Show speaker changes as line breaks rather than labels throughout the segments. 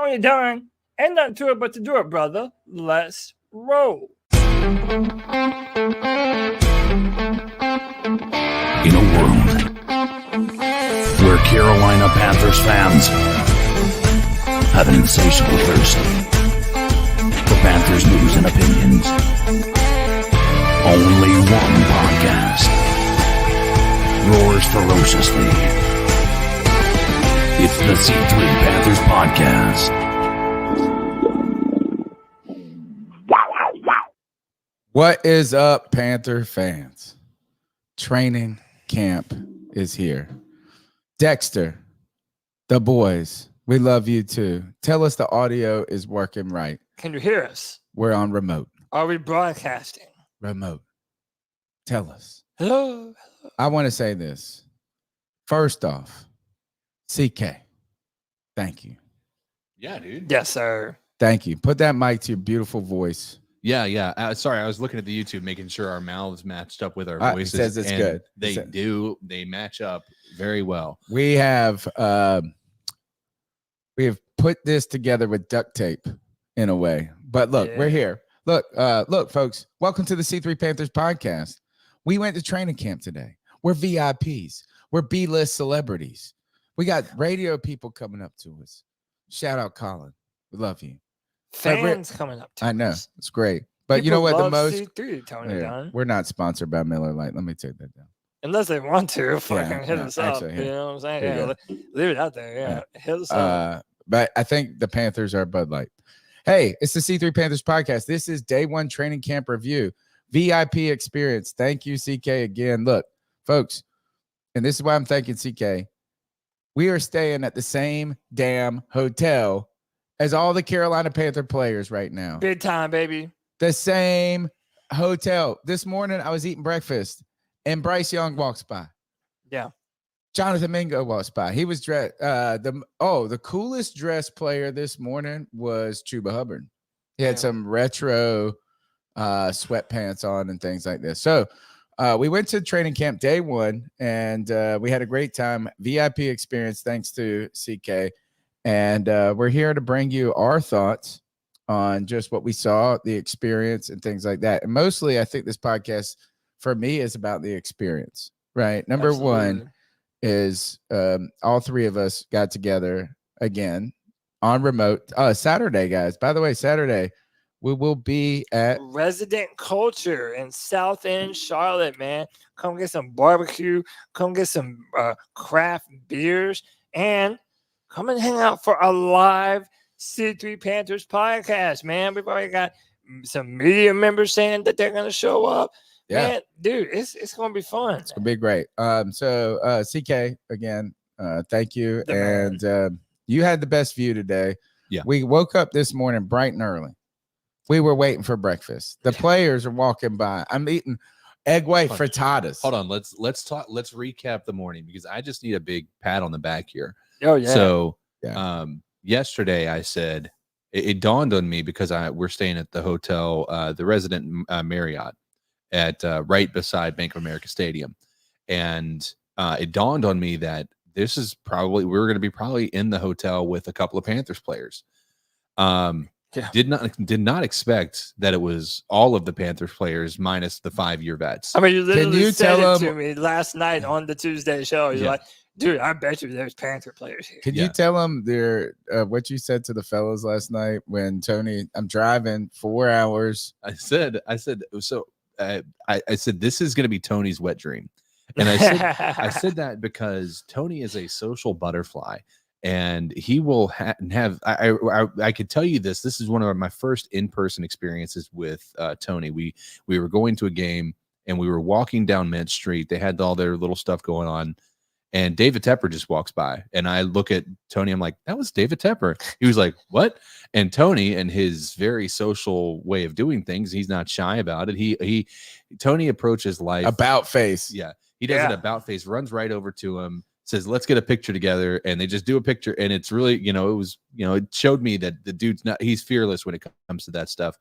when you're done, ain't nothing to it but to do it, brother. Let's roll.
In a world where Carolina Panthers fans have an insatiable thirst for Panthers news and opinions, only one podcast roars ferociously. It's the C3 Panthers Podcast.
What is up, Panther fans? Training camp is here. Dexter, the boys, we love you too. Tell us the audio is working right.
Can you hear us?
We're on remote.
Are we broadcasting?
Remote. Tell us.
Hello.
I want to say this. First off, CK, thank you.
Yeah, dude.
Yes, sir.
Thank you. Put that mic to your beautiful voice.
Yeah. Sorry, I was looking at the YouTube, making sure our mouths matched up with our voices.
It says it's good.
They do. They match up very well.
We have put this together with duct tape in a way. But look, we're here. Look, folks. Welcome to the C3 Panthers Podcast. We went to training camp today. We're VIPs. We're B-list celebrities. We got radio people coming up to us. Shout out, Colin. We love you.
Fans coming up to us.
I know. It's great. But
People
you know what? The
love
most
C3, Tony Dunn.
We're not sponsored by Miller Lite. Let me take that down.
Unless they want to, fucking hit us up.
Actually,
you know what I'm saying? Yeah, leave it out there. Yeah. Hit us up.
But I think the Panthers are Bud Light. Hey, it's the C3 Panthers Podcast. This is day one training camp review. VIP experience. Thank you, CK, again. Look, folks, and this is why I'm thanking CK. We are staying at the same damn hotel as all the Carolina Panther players right now.
Big time, baby.
The same hotel. This morning, I was eating breakfast, and Bryce Young walks by.
Yeah.
Jonathan Mingo walks by. He was dressed. The coolest dressed player this morning was Chuba Hubbard. He had some retro sweatpants on and things like this. So we went to training camp day one, and we had a great time. VIP experience, thanks to CK. And we're here to bring you our thoughts on just what we saw, the experience, and things like that. And mostly, I think this podcast, for me, is about the experience, right? Number one is all three of us got together again on remote. Saturday, guys. By the way, Saturday, we will be at
Resident Culture in South End, Charlotte, man. Come get some barbecue. Come get some craft beers. And come and hang out for a live C3 Panthers podcast, man. We've already got some media members saying that they're going to show up. Yeah, man, dude, it's going to be fun.
It's going to be great. So CK, again, thank you. And you had the best view today.
Yeah.
We woke up this morning bright and early. We were waiting for breakfast. The players are walking by. I'm eating egg white frittatas.
Hold on. Let's talk. Let's recap the morning, because I just need a big pat on the back here.
Oh, yeah.
So yesterday I said, it dawned on me, because we're staying at the hotel, the Resident Marriott at right beside Bank of America Stadium. And it dawned on me that this is we're going to be probably in the hotel with a couple of Panthers players. Did not expect that it was all of the Panthers players minus the 5-year vets.
I mean, you literally said it to me last night on the Tuesday show. You're like, dude, I bet you there's Panther players here.
Could you tell them what you said to the fellas last night when Tony, I'm driving 4 hours.
I said, this is going to be Tony's wet dream. And I said that because Tony is a social butterfly, and he will have, I could tell you this is one of my first in-person experiences with Tony. We were going to a game, and we were walking down Mint Street. They had all their little stuff going on, and David Tepper just walks by, and I look at Tony. I'm like, that was David Tepper. He was like, what? And Tony, and his very social way of doing things, he's not shy about it. Tony approaches life
about face.
Yeah. He does an about face, runs right over to him, says, let's get a picture together. And they just do a picture. And it's really, it showed me that the dude's he's fearless when it comes to that stuff.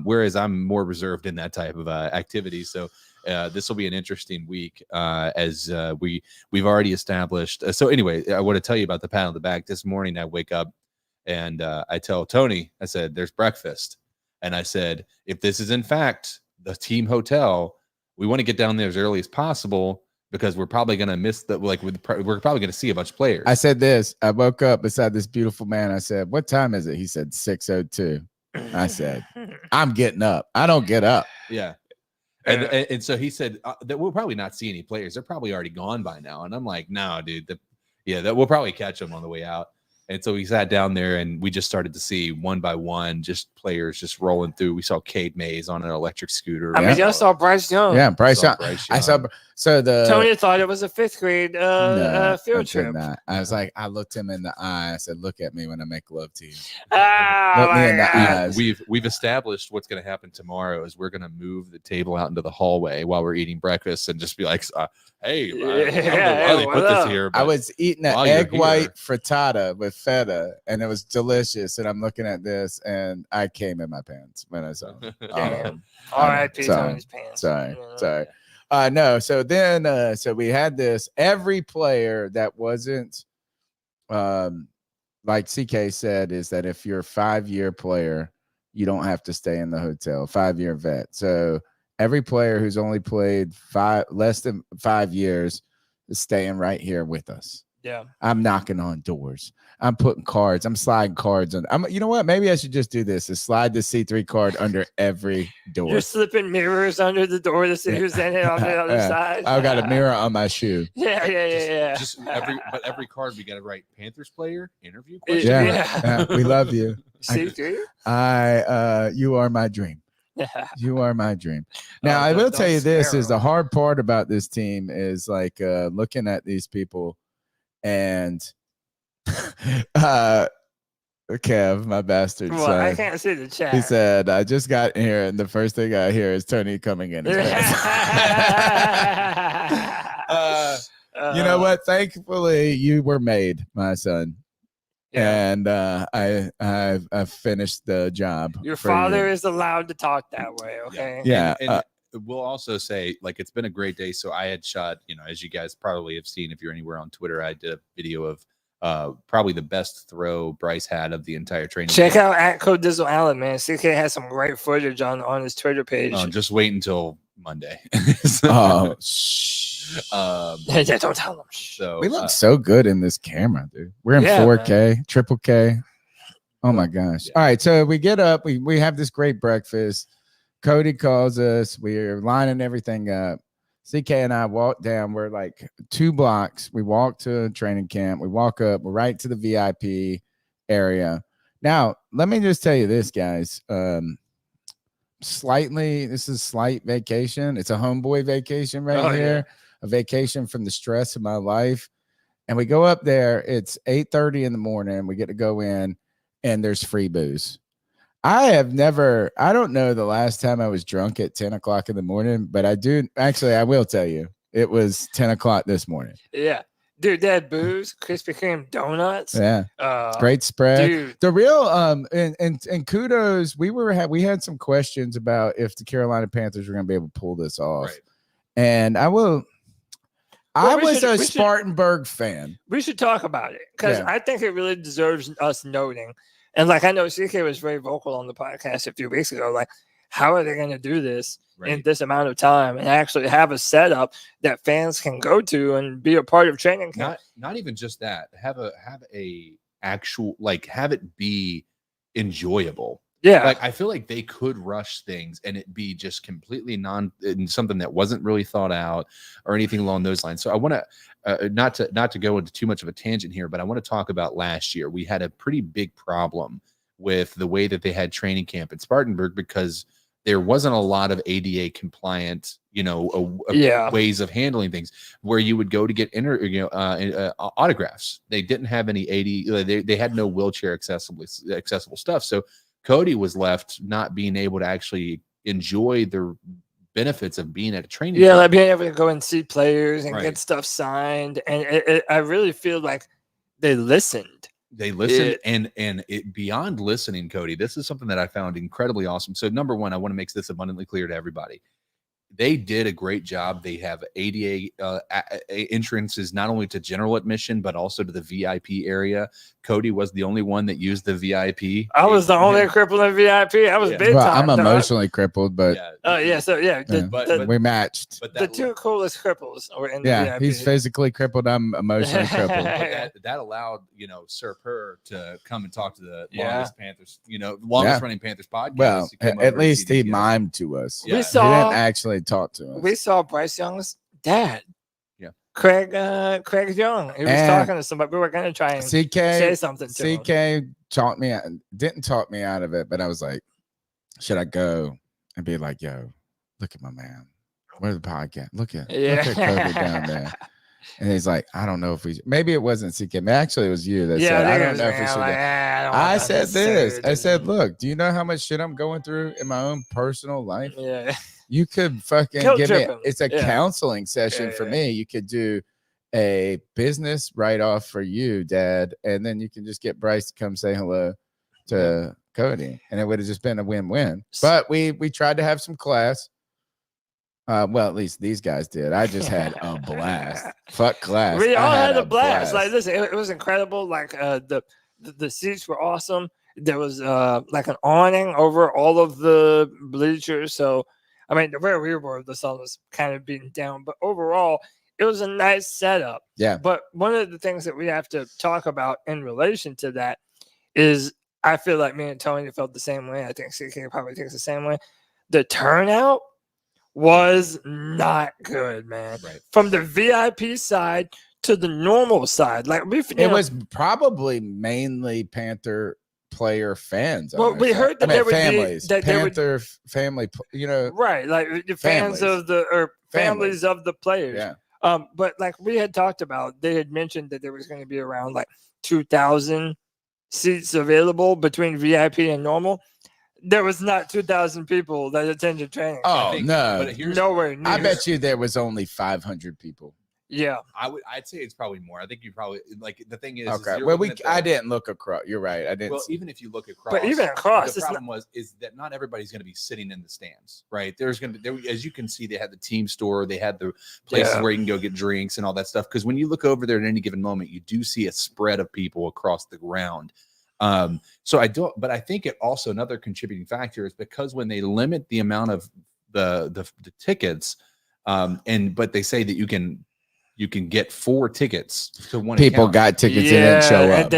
Whereas I'm more reserved in that type of activity. So this will be an interesting week as we've already established. So anyway, I want to tell you about the pat on the back. This morning I wake up And I tell Tony, I said, "There's breakfast," and I said, "If this is in fact the team hotel, we want to get down there as early as possible." Because we're probably gonna miss the we're probably gonna see a bunch of players.
I said this. I woke up beside this beautiful man. I said, "What time is it?" He said 6:02. I said, "I'm getting up. I don't get up."
Yeah. And so he said that we'll probably not see any players. They're probably already gone by now. And I'm like, no, dude. That we'll probably catch them on the way out. And so we sat down there and we just started to see one by one, just players just rolling through. We saw Cade Mays on an electric scooter.
I mean, y'all saw Bryce Young.
Yeah, Bryce Young. I saw. So
Tony thought it was a 5th grade field trip.
I was like, I looked him in the eye. I said, "Look at me when I make love to you."
Look
me in the eyes.
We've established what's going to happen tomorrow is we're going to move the table out into the hallway while we're eating breakfast and just be like, "Hey, I don't know why they put this here."
I was eating an egg white frittata with feta, and it was delicious. And I'm looking at this, and I came in my pants when I saw him.
R.I.P. Tony's pants.
Sorry. No. So then, so we had this. Every player that wasn't, like CK said, is that if you're a 5-year player, you don't have to stay in the hotel. 5-year vet. So every player who's only played less than 5 years is staying right here with us.
Yeah.
I'm knocking on doors. I'm putting cards. I'm sliding cards on. You know what? Maybe I should just do this: is slide the C3 card under every door.
You're slipping mirrors under the door to see who's in it on the other side.
I've got a mirror on my shoe.
Yeah.
Just every card we got to write Panthers player interview question.
Yeah. We love you.
C3.
You are my dream. You are my dream. Now, I will tell you this is the hard part about this team is like looking at these people and Kev, my bastard son.
I can't see the chat.
He said, "I just got here, and the first thing I hear is Tony coming in." You know what? Thankfully, you were made, my son. Yeah. And I've finished the job.
Your father is allowed to talk that way, okay?
Yeah.
And we'll also say, like, it's been a great day. So I had shot, as you guys probably have seen if you're anywhere on Twitter, I did a video of probably the best throw Bryce had of the entire training.
Check out at Code Dizzle Allen, man. CK has some great footage on his Twitter page.
Just wait until Monday.
Oh,
yeah, don't tell them.
So we look so good in this camera, dude. We're in 4K, man. Triple K. Oh my gosh. Yeah. All right, so we get up, we have this great breakfast. Cody calls us. We're lining everything up. CK and I walk down. We're like 2 blocks. We walk to training camp. We walk up. We're right to the VIP area. Now, let me just tell you this, guys. This is slight vacation. It's a homeboy vacation right here. Yeah. A vacation from the stress of my life. And we go up there. It's 8:30 in the morning. We get to go in, and there's free booze. I don't know the last time I was drunk at 10 o'clock in the morning, but I will tell you, it was 10 o'clock this morning.
Yeah. Dude, that booze, Krispy Kreme donuts.
Yeah. Great spread. Dude. The real, and kudos, we had some questions about if the Carolina Panthers were going to be able to pull this off. Right. And I was a Spartanburg fan.
We should talk about it because I think it really deserves us noting. And like, I know CK was very vocal on the podcast a few weeks ago. Like, how are they going to do this in this amount of time and actually have a setup that fans can go to and be a part of training camp?
Not even just that. Have it be enjoyable.
Yeah.
Like, I feel like they could rush things and it be just completely something that wasn't really thought out or anything along those lines. So I want to, not to go into too much of a tangent here, but I want to talk about last year. We had a pretty big problem with the way that they had training camp at Spartanburg because there wasn't a lot of ADA compliant, ways of handling things where you would go to get autographs. They didn't have any AD. They had no wheelchair accessible stuff. So Cody was left not being able to actually enjoy the benefits of being at a training camp.
Like being able to go and see players and get stuff signed. And I really feel like they listened.
And it beyond listening, Cody, this is something that I found incredibly awesome. So number one, I want to make this abundantly clear to everybody. they did a great job. They have ADA entrances not only to general admission but also to the VIP area. Cody was the only one that used the VIP.
I was the only crippled in VIP. I was big
Well,
time.
I'm emotionally crippled, but
The
we matched.
But
the two coolest cripples were in the VIP.
He's physically crippled. I'm emotionally crippled.
But that allowed, Sir Purr to come and talk to the longest Panthers, longest running Panthers podcast.
Well, at least he mimed to us.
Yeah.
He didn't actually talk to us.
We saw Bryce Young's dad.
Yeah.
Craig Young. He was talking to somebody. We were going to try and say something to him.
CK didn't talk me out of it, but I was like, should I go and be like, yo, look at my man. Where's the podcast? Look at Cody down there. And he's like, I don't know if maybe it wasn't CK. Actually, it was you that said, I don't know if we should go. I said this. I said, look, do you know how much shit I'm going through in my own personal life?
Yeah.
You could fucking give me, it's a counseling session for me. You could do a business write-off for you, Dad, and then you can just get Bryce to come say hello to Cody. And it would have just been a win-win. But we tried to have some class. Well, at least these guys did. I just had a blast. Fuck class.
We all had a blast. Like, listen, it was incredible. Like, the seats were awesome. There was like an awning over all of the bleachers. So, I mean, where we were, the sun was kind of beaten down. But overall, it was a nice setup.
Yeah.
But one of the things that we have to talk about in relation to that is, I feel like me and Tony felt the same way. I think CK probably thinks the same way. The turnout was not good, man.
Right.
From the VIP side to the normal side, like it
was probably mainly Panther player fans.
Well, we heard that there would
families,
be
Panther family,
right, like the fans of the families of the players.
Yeah.
But like we had talked about, they had mentioned that there was going to be around like 2,000 seats available between VIP and normal. There was not 2,000 people that attended training.
Oh, no.
But
nowhere near.
I bet you there was only 500 people.
Yeah.
I'd say it's probably more. I think you probably, like, the thing is.
Okay. Well, I didn't look across. You're right. I didn't.
Well, even if you look across.
But even across.
The problem is that not everybody's going to be sitting in the stands, right? There's going to be, as you can see, they had the team store. They had the places where you can go get drinks and all that stuff. Because when you look over there at any given moment, you do see a spread of people across the ground. So I think it also, another contributing factor is because when they limit the amount of the tickets, but they say that you can get 4 tickets to one.
People
account.
got tickets and didn't show up.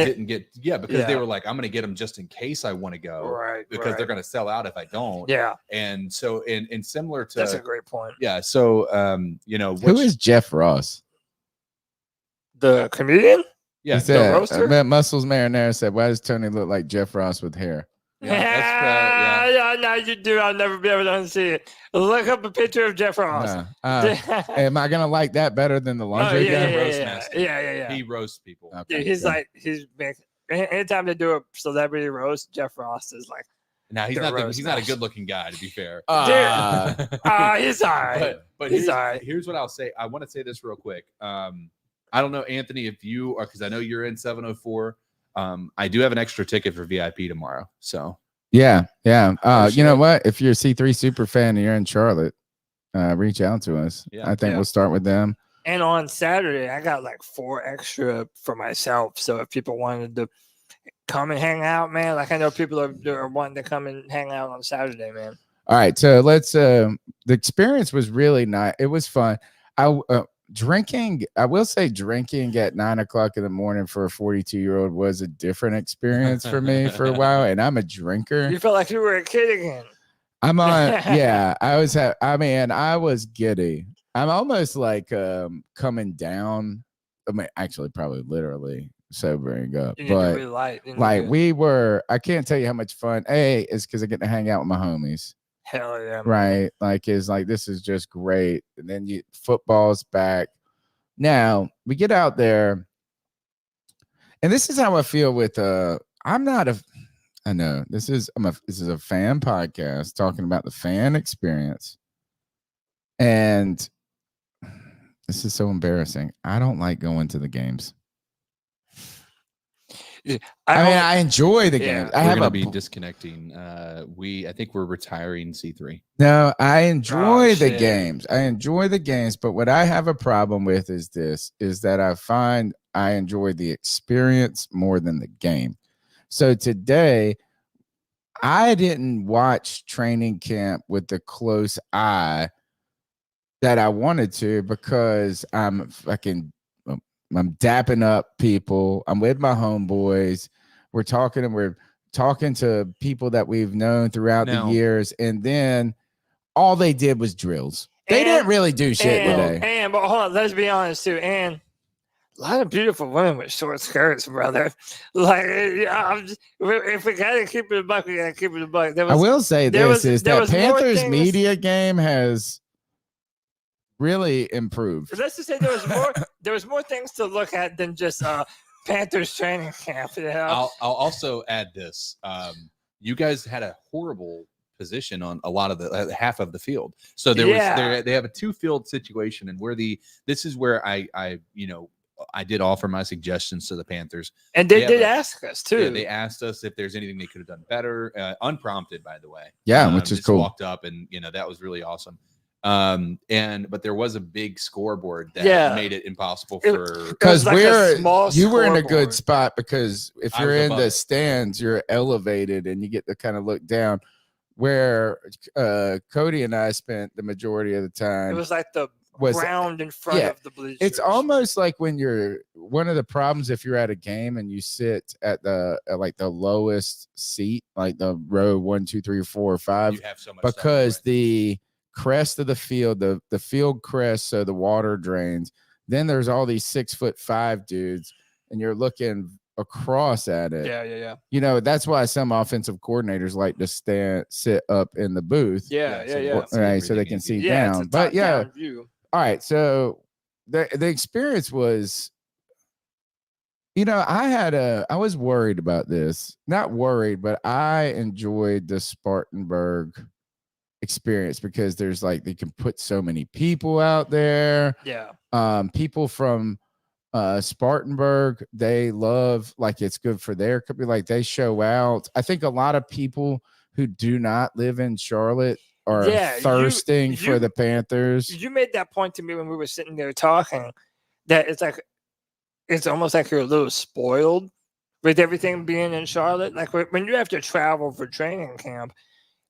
Because they were like, I'm going to get them just in case I want to go,
right?
Because they're going to sell out if I don't.
Yeah.
And so, and similar to,
that's a great point.
Yeah. So,
who is Jeff Ross?
The comedian?
Yeah, the Muscles Marinara said, "Why does Tony look like Jeff Ross with hair?"
Yeah, now you do. I'll never be able to unsee it. Look up a picture of Jeff Ross.
Am I gonna like that better than the laundry guy?
Yeah.
He roasts people.
Okay, he's big. Anytime they do a celebrity roast, Jeff Ross is like.
Now he's not a good looking guy, to be fair.
He's all right.
But he's all right. Here's what I'll say. I want to say this real quick. I don't know, Anthony, if you are, because I know you're in 704. I do have an extra ticket for VIP tomorrow. So
yeah. You know what? If you're a C3 super fan and you're in Charlotte, reach out to us. Yeah, I think we'll start with them.
And on Saturday, I got like 4 extra for myself. So if people wanted to come and hang out, man, like I know people are wanting to come and hang out on Saturday, man.
All right, so let's. The experience was really nice. It was fun. Drinking, I will say drinking at 9 o'clock in the morning for a 42-year-old was a different experience for me for a while. And I'm a drinker.
You felt like you were a kid again.
I'm on. Yeah, I was giddy. I'm almost like coming down. I mean, actually, probably literally sobering up. But
really light,
we were, I can't tell you how much fun. It's because I get to hang out with my homies.
Hell yeah, man.
Right? Like, it's like, this is just great. And then football's back. Now we get out there, and this is how I feel with I know this is a fan podcast talking about the fan experience, and this is so embarrassing. I don't like going to the games. I mean, I enjoy the
Yeah.
games. I
We're
have
gonna
a
be disconnecting. I think we're retiring C3.
no. I enjoy the
shit.
games. I enjoy the games, but what I have a problem with is that I find I enjoy the experience more than the game. So today, I didn't watch training camp with the close eye that I wanted to because I'm dapping up people. I'm with my homeboys. We're talking to people that we've known throughout the
Now-
years. And then all they did was drills. They didn't really do shit today.
But hold on, let's be honest too. And a lot of beautiful women with short skirts, brother. Like, if we gotta keep it a buck, we gotta keep it a buck.
I will say that Panthers media game has really improved.
Let's just say there was more things to look at than just Panthers training camp. You know?
I'll also add this. You guys had a horrible position on a lot of the half of the field. So they have a 2-field situation, and this is where I did offer my suggestions to the Panthers.
And they did ask us too.
Yeah, they asked us if there's anything they could have done better, unprompted, by the way.
Yeah, which is
just
cool.
Walked up, and that was really awesome. But there was a big scoreboard that made it impossible
because you were in a good spot because if you're in the
it.
stands, you're elevated and you get to kind of look down. Where Cody and I spent the majority of the time,
it was like the ground in front of the bleachers.
It's almost like when you're one of the problems if you're at a game and you sit at the lowest seat, like the row 1, 2, 3, 4, or 5,
you have so much
because the crest of the field, the field crest, so the water drains. Then there's all these 6'5" dudes, and you're looking across at it.
Yeah.
That's why some offensive coordinators like to sit up in the booth.
Yeah.
Right, so they can see down. But
down view.
All right, so the experience was, I was worried about this. Not worried, but I enjoyed the Spartanburg experience because there's they can put so many people out there.
Yeah.
People from Spartanburg, they love, it's good for their company. They show out. I think a lot of people who do not live in Charlotte are thirsting for the Panthers.
You made that point to me when we were sitting there talking, that it's almost like you're a little spoiled with everything being in Charlotte. Like when you have to travel for training camp,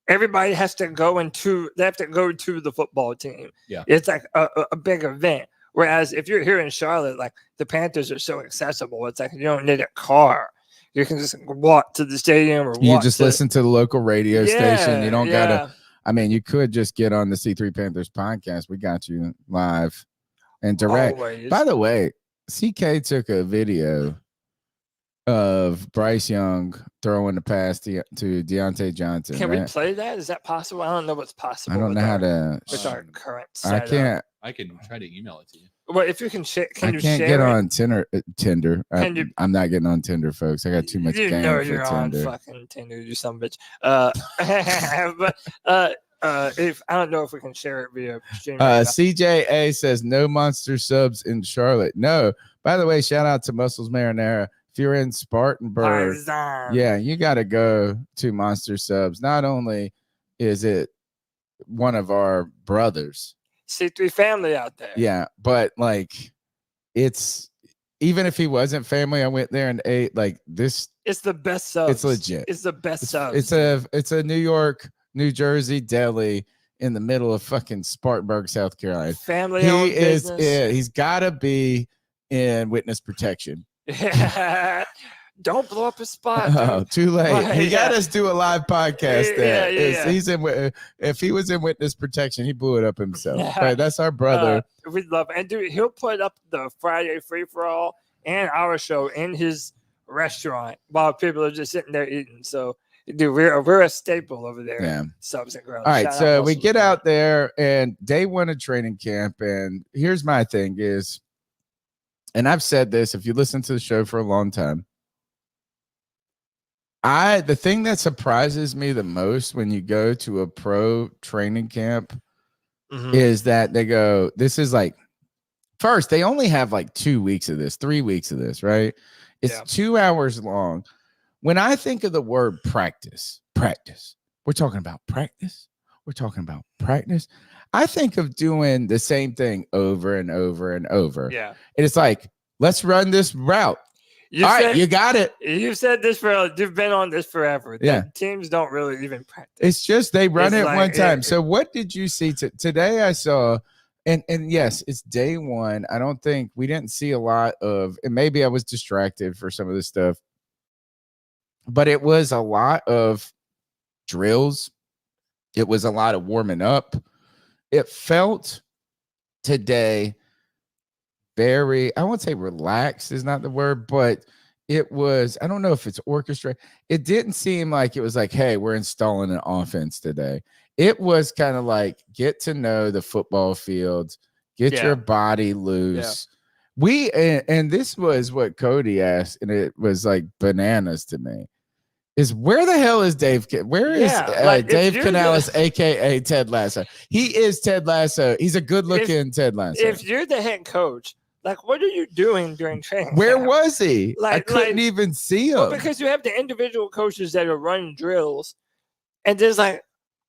everybody has to go to the football team.
Yeah.
It's like a big event. Whereas if you're here in Charlotte, the Panthers are so accessible. It's like you don't need a car. You can just walk to the stadium, or
you just listen to the local radio station. You don't gotta. I mean, you could just get on the C3 Panthers podcast. We got you live and direct.
Always.
By the way, CK took a video of Bryce Young throwing the pass to Deontay Johnson.
Can we play that? Is that possible? I don't know what's possible.
I don't know how to.
With our current
I
setup.
can't.
I can try to email it to you.
Well, if you can share,
I can't get on Tinder. I'm not getting on Tinder, folks. I got too much game for
you're
Tinder.
on fucking Tinder, you son of a bitch. If I don't know if we can share it via stream.
CJA says no monster subs in Charlotte. No. By the way, shout out to Muscles Marinara. If you're in Spartanburg, you got to go to Monster Subs. Not only is it one of our brothers,
C3 family out there.
Yeah, but it's even if he wasn't family, I went there and ate this.
It's the best subs.
It's legit.
It's the best subs.
It's a New York, New Jersey deli in the middle of fucking Spartanburg, South Carolina.
Family owned business.
He's got to be in witness protection.
Don't blow up his spot.
Oh, too late. He got us do a live podcast there. He's if he was in witness protection, he blew it up himself. Right, that's our brother.
We love it. And dude, he'll put up the Friday free for all and our show in his restaurant while people are just sitting there eating. So dude, we're a staple over there.
Yeah.
Subs and Grounds.
All right, so we get out there and day one of training camp, and here's my thing is, and I've said this, if you listen to the show for a long time, the thing that surprises me the most when you go to a pro training camp is that they go, this is first, they only have like 2 weeks of this, 3 weeks of this, right? It's 2 hours long. When I think of the word practice, we're talking about practice. We're talking about practice. I think of doing the same thing over and over and over.
Yeah.
And it's like, let's run this route. All right, you got it.
You've said this you've been on this forever.
Yeah.
Teams don't really even practice.
It's just they run it
like,
one time. So what did you see today? I saw, and yes, it's day one. I don't think we didn't see a lot of, and maybe I was distracted for some of this stuff, but it was a lot of drills. It was a lot of warming up. It felt today very, I won't say relaxed is not the word, but it was, I don't know if it's orchestrated. It didn't seem like it was like, hey, we're installing an offense today. It was kind of like, get to know the football fields, get your body loose. And this was what Cody asked, and it was like bananas to me. Is where the hell is Dave? Where is Dave Canales, aka Ted Lasso? He is Ted Lasso. He's a good-looking Ted Lasso.
If you're the head coach, like, what are you doing during training?
Where was he? I couldn't even see him.
Well, because you have the individual coaches that are running drills, and there's like,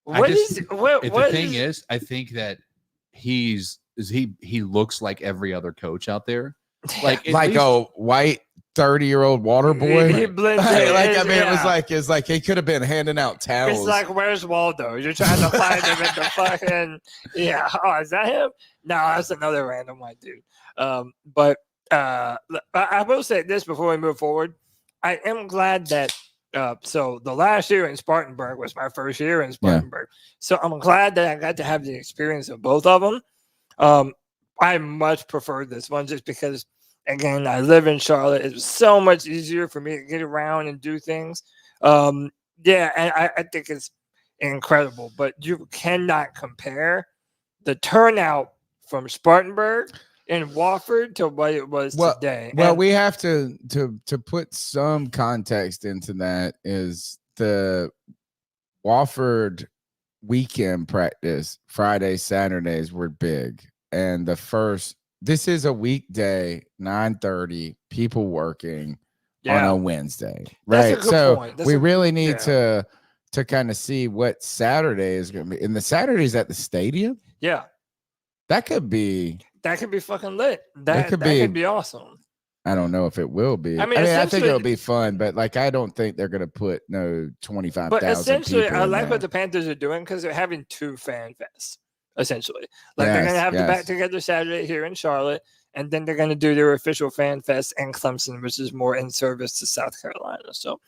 the
thing is, I think that he looks like every other coach out there, like
a white 30-year-old water boy.
He blends in.
It's like he could have been handing out towels.
It's like, where's Waldo? You're trying to find him at the fucking Oh, is that him? No, that's another random white dude. But I will say this before we move forward. I am glad that so the last year in Spartanburg was my first year in Spartanburg. So I'm glad that I got to have the experience of both of them. I much prefer this one just because, again, I live in Charlotte. It was so much easier for me to get around and do things. And I think it's incredible. But you cannot compare the turnout from Spartanburg in Wofford to what it was today.
Well, we have to put some context into that. Is the Wofford weekend practice Fridays, Saturdays were big, and this is a weekday, 9:30, people working on a Wednesday, right? So we really need to kind of see what Saturday is going to be. And the Saturday's at the stadium.
Yeah,
that could be
fucking lit. That could be awesome.
I don't know if it will be. I mean I think it'll be fun, but like I don't think they're going to put 25,000. But
essentially, I like what the Panthers are doing because they're having 2 fan fests. Essentially, they're going to have the back together Saturday here in Charlotte, and then they're going to do their official fan fest in Clemson, which is more in service to South Carolina. So,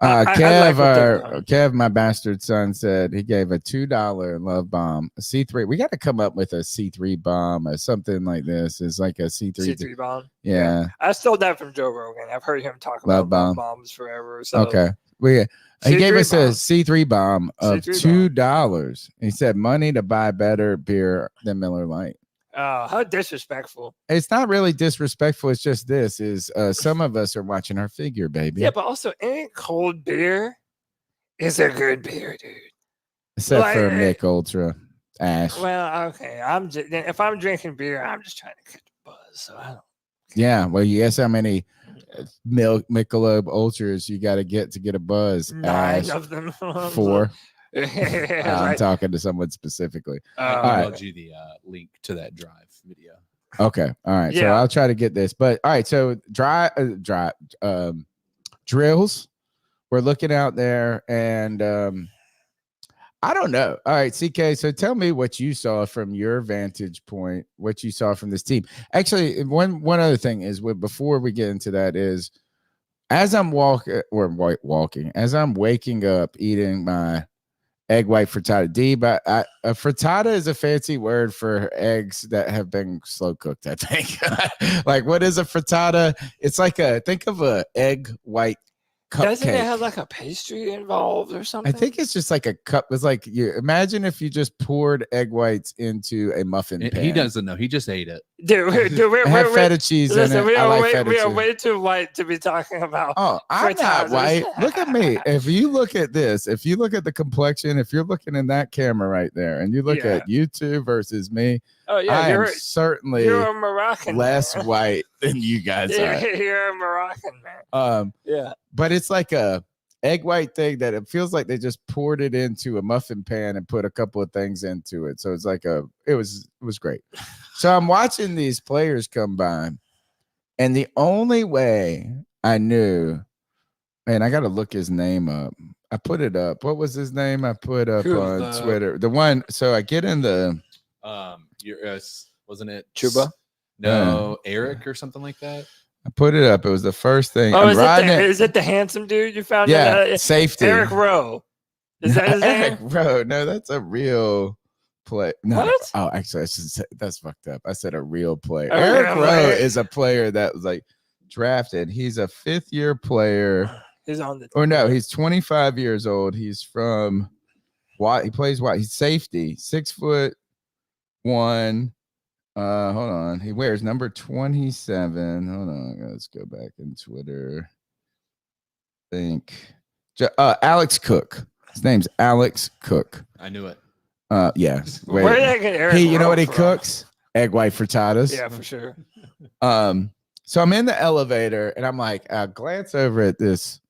Kev, my bastard son, said he gave a $2 love bomb, a C3. We got to come up with a C3 bomb or something like this. It's like a C3
bomb.
Yeah,
I stole that from Joe Rogan. I've heard him talk about love bombs forever. So.
Okay. He gave us a C3 bomb of $2. He said money to buy better beer than Miller Lite.
Oh, how disrespectful.
It's not really disrespectful. It's just some of us are watching our figure, baby.
Yeah, but also any cold beer is a good beer, dude.
Except for Mick Ultra Ash.
Well, okay. If I'm drinking beer, I'm just trying to catch a buzz. So I don't.
Yeah, well, you guess how many Michelob Ultras you got to get a buzz?
9 of them.
4. I'm talking to someone specifically.
I'll email you the link to that drive video.
Okay. All right. Yeah. So I'll try to get this. But all right. So drills. We're looking out there, and I don't know. All right, CK. So tell me what you saw from your vantage point. What you saw from this team. Actually, one other thing is before we get into that is as I'm walking, as I'm waking up, eating my egg white frittata. But a frittata is a fancy word for eggs that have been slow cooked, I think. Like, what is a frittata? It's like think of a egg white cupcake.
Doesn't it have like a pastry involved or something?
I think it's just like a cup. It's like you imagine if you just poured egg whites into a muffin pan.
He doesn't know. He just ate it.
Dude,
I have feta cheese
listen,
in it.
we
I
are,
like
way,
feta
we are
cheese.
way too white to be talking about.
Oh, I'm not
frittazes.
white. Look at me. If you look at this, if you look at the complexion, if you're looking in that camera right there, and you look
Yeah.
at you two versus me,
Oh yeah,
I am
you're
certainly
a Moroccan
less
man.
white than you guys are.
You're a Moroccan man. Yeah.
But it's like a egg white thing that it feels like they just poured it into a muffin pan and put a couple of things into it. So it's like it was great. So I'm watching these players come by, and the only way I knew, and I got to look his name up. I put it up. What was his name? I put up on Twitter. The one. So I get in the.
Wasn't it
Chuba?
No, Eric or something like that.
I put it up. It was the first thing.
Oh, is it the handsome dude you found?
Yeah, safety.
Eric Rowe. Is that his
Eric
name?
Rowe. No, that's a real play. No.
What?
Oh, actually, I should say that's fucked up. I said a real player.
Oh,
Eric
yeah,
Rowe
right.
is a player that was like drafted. He's a 5th-year player.
He's on the.
Or no, he's 25 years old. He's from what? He plays what? He's safety, 6'1". Hold on. He wears number 27. Hold on. Let's go back in Twitter. Alex Cook. His name's Alex Cook.
I knew it.
Yeah.
Where did I get Eric?
You know
Rowe
what he
from?
cooks? Egg white frittatas.
Yeah, for sure.
So I'm in the elevator and I'm like, I glance over at this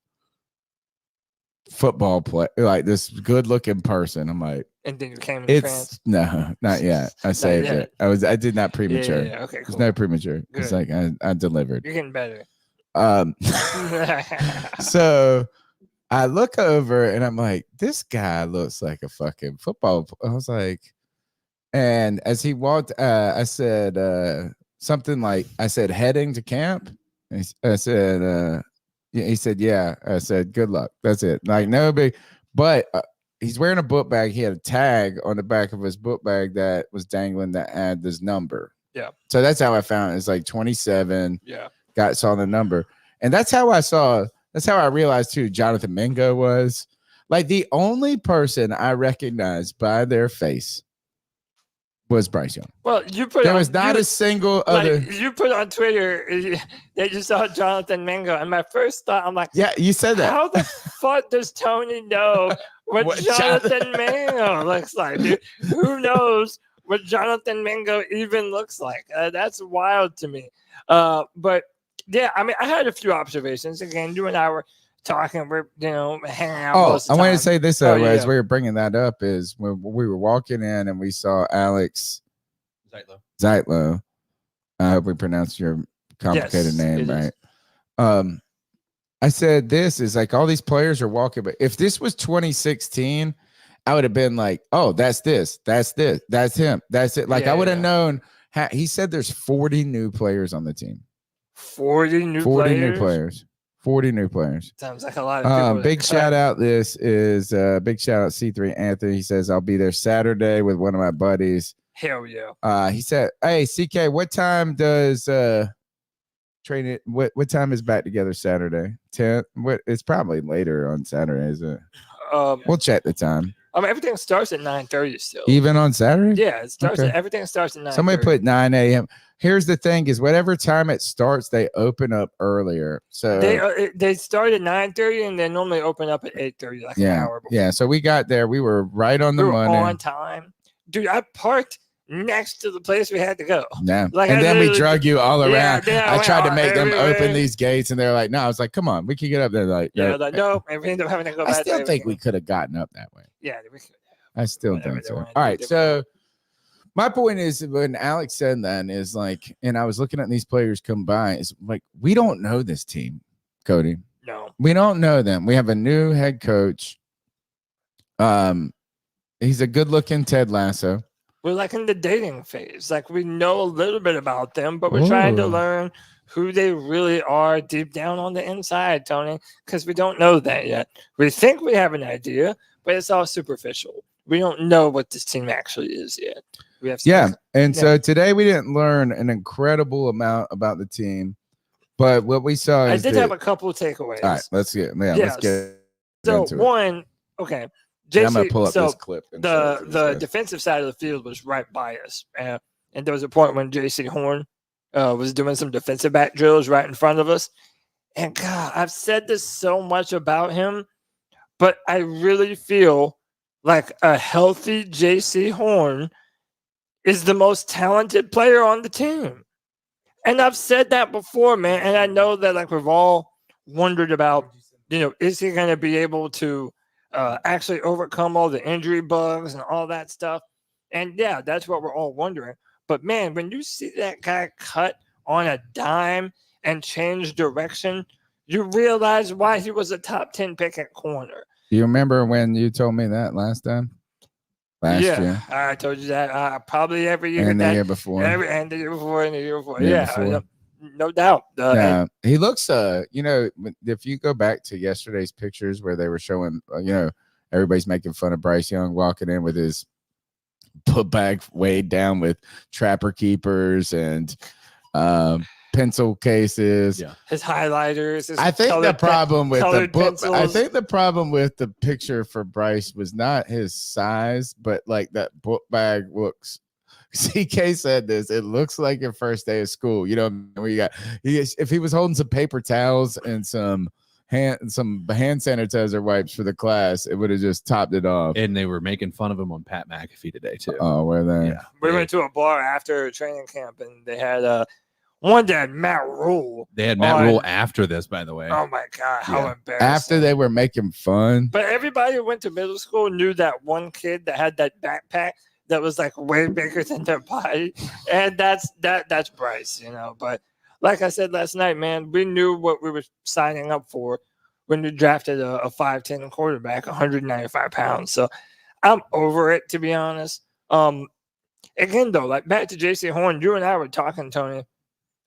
football play, like this good-looking person. I'm like,
And then you came in trance.
no, not yet. I saved
yet.
it. I did not premature.
Yeah, okay,
It's
cool.
no premature. It's
Good.
like I delivered.
You're getting better.
So I look over and I'm like, this guy looks like a fucking football. I was like, and as he walked, I said something like, I said, heading to camp. I said, yeah, he said, yeah. I said, good luck. That's it. Like, no big, but he's wearing a book bag. He had a tag on the back of his book bag that was dangling that had this number.
Yeah.
So that's how I found it. It's like 27.
Yeah.
Saw the number. And that's how I realized too, Jonathan Mingo was like the only person I recognized by their face was Bryce Young.
Well,
There was not a single other.
You put on Twitter that you saw Jonathan Mingo, and my first thought, I'm like,
Yeah, you said that.
how the fuck does Tony know what Jonathan Mingo looks like? Dude? Who knows what Jonathan Mingo even looks like? That's wild to me. But yeah, I mean, I had a few observations. Again, you and I were talking, we're hanging out.
Oh,
most of
I
the
wanted to
time.
say this
Oh,
as
yeah.
we were bringing that up is when we were walking in and we saw Alex Zeitlo. I hope we pronounced your complicated
Yes,
name
it
right.
is.
I said this is like all these players are walking, but if this was 2016, I would have been like, oh, that's him, that's it. Like I would have known. He said there's 40 new players on the team.
40 new players.
40 new players.
Sounds like a lot of people.
Big shout out. This is big shout out C3 Anthony. He says, I'll be there Saturday with one of my buddies.
Hell yeah.
He said, hey, CK, what time does training? What time is back together Saturday? 10? It's probably later on Saturday, is it? We'll check the time.
I mean, everything starts at 9:30 still.
Even on Saturday?
Yeah, it starts.
Okay.
Everything starts at 9:30.
Somebody put 9 a.m. Here's the thing: is whatever time it starts, they open up earlier. So
they start at 9:30 and they normally open up at 8:30, like an hour before.
Yeah. So we got there. We were right on the money.
On time, dude. I parked next to the place we had to go.
Yeah.
Like,
and then we drug you all around.
Yeah,
I tried to make them
everywhere.
open these gates, and they're like, "No." I was like, "Come on, we can get up there." Like,
yeah, like, no, and we ended up having to go
I
back.
still think we could have gotten up that way.
Yeah, we could.
I still
Whatever
think
they
so.
wanna
All
do,
right.
they
So my point is when Alex said that is like, and I was looking at these players come by, it's like, we don't know this team, Cody.
No.
We don't know them. We have a new head coach. He's a good looking Ted Lasso.
We're like in the dating phase. Like we know a little bit about them, but we're trying to
Ooh.
learn who they really are deep down on the inside, Tony, because we don't know that yet. We think we have an idea, but it's all superficial. We don't know what this team actually is yet. We have
So today we didn't learn an incredible amount about the team, but what we saw
I
is
did have a couple of takeaways.
all right, let's get
So
into it.
one, okay.
I'm gonna
JC,
pull up
so
this clip.
the defensive side of the field was right by us. and there was a point when J.C. Horn was doing some defensive back drills right in front of us. And God, I've said this so much about him, but I really feel like a healthy J.C. Horn is the most talented player on the team. And I've said that before, man. And I know that like we've all wondered about, is he going to be able to actually overcome all the injury bugs and all that stuff? And yeah, that's what we're all wondering. But man, when you see that guy cut on a dime and change direction, you realize why he was a top 10 pick at corner.
Do you remember when you told me that last time? Last year.
I told you that probably every year.
And the year before.
And the year before and the year before.
Before.
No doubt.
He looks, if you go back to yesterday's pictures where they were showing, everybody's making fun of Bryce Young walking in with his put bag weighed down with trapper keepers and pencil cases,
his highlighters.
I think the problem with the book, I think the problem with the picture for Bryce was not his size, but like that book bag looks. CK said this. It looks like your first day of school. Where you got if he was holding some paper towels and some hand sanitizer wipes for the class, it would have just topped it off.
And they were making fun of him on Pat McAfee today too.
Oh, were they?
Yeah.
We went to a bar after training camp, and they had one day Matt Rule.
They had Matt Rule after this, by the way.
Oh my God, how embarrassing!
After they were making fun,
but everybody who went to middle school knew that one kid that had that backpack that was like way bigger than their body, and that's Bryce, But like I said last night, man, we knew what we were signing up for when we drafted a 5'10" quarterback, 195 pounds. So I'm over it, to be honest. Again, though, like back to J.C. Horn, you and I were talking, Tony,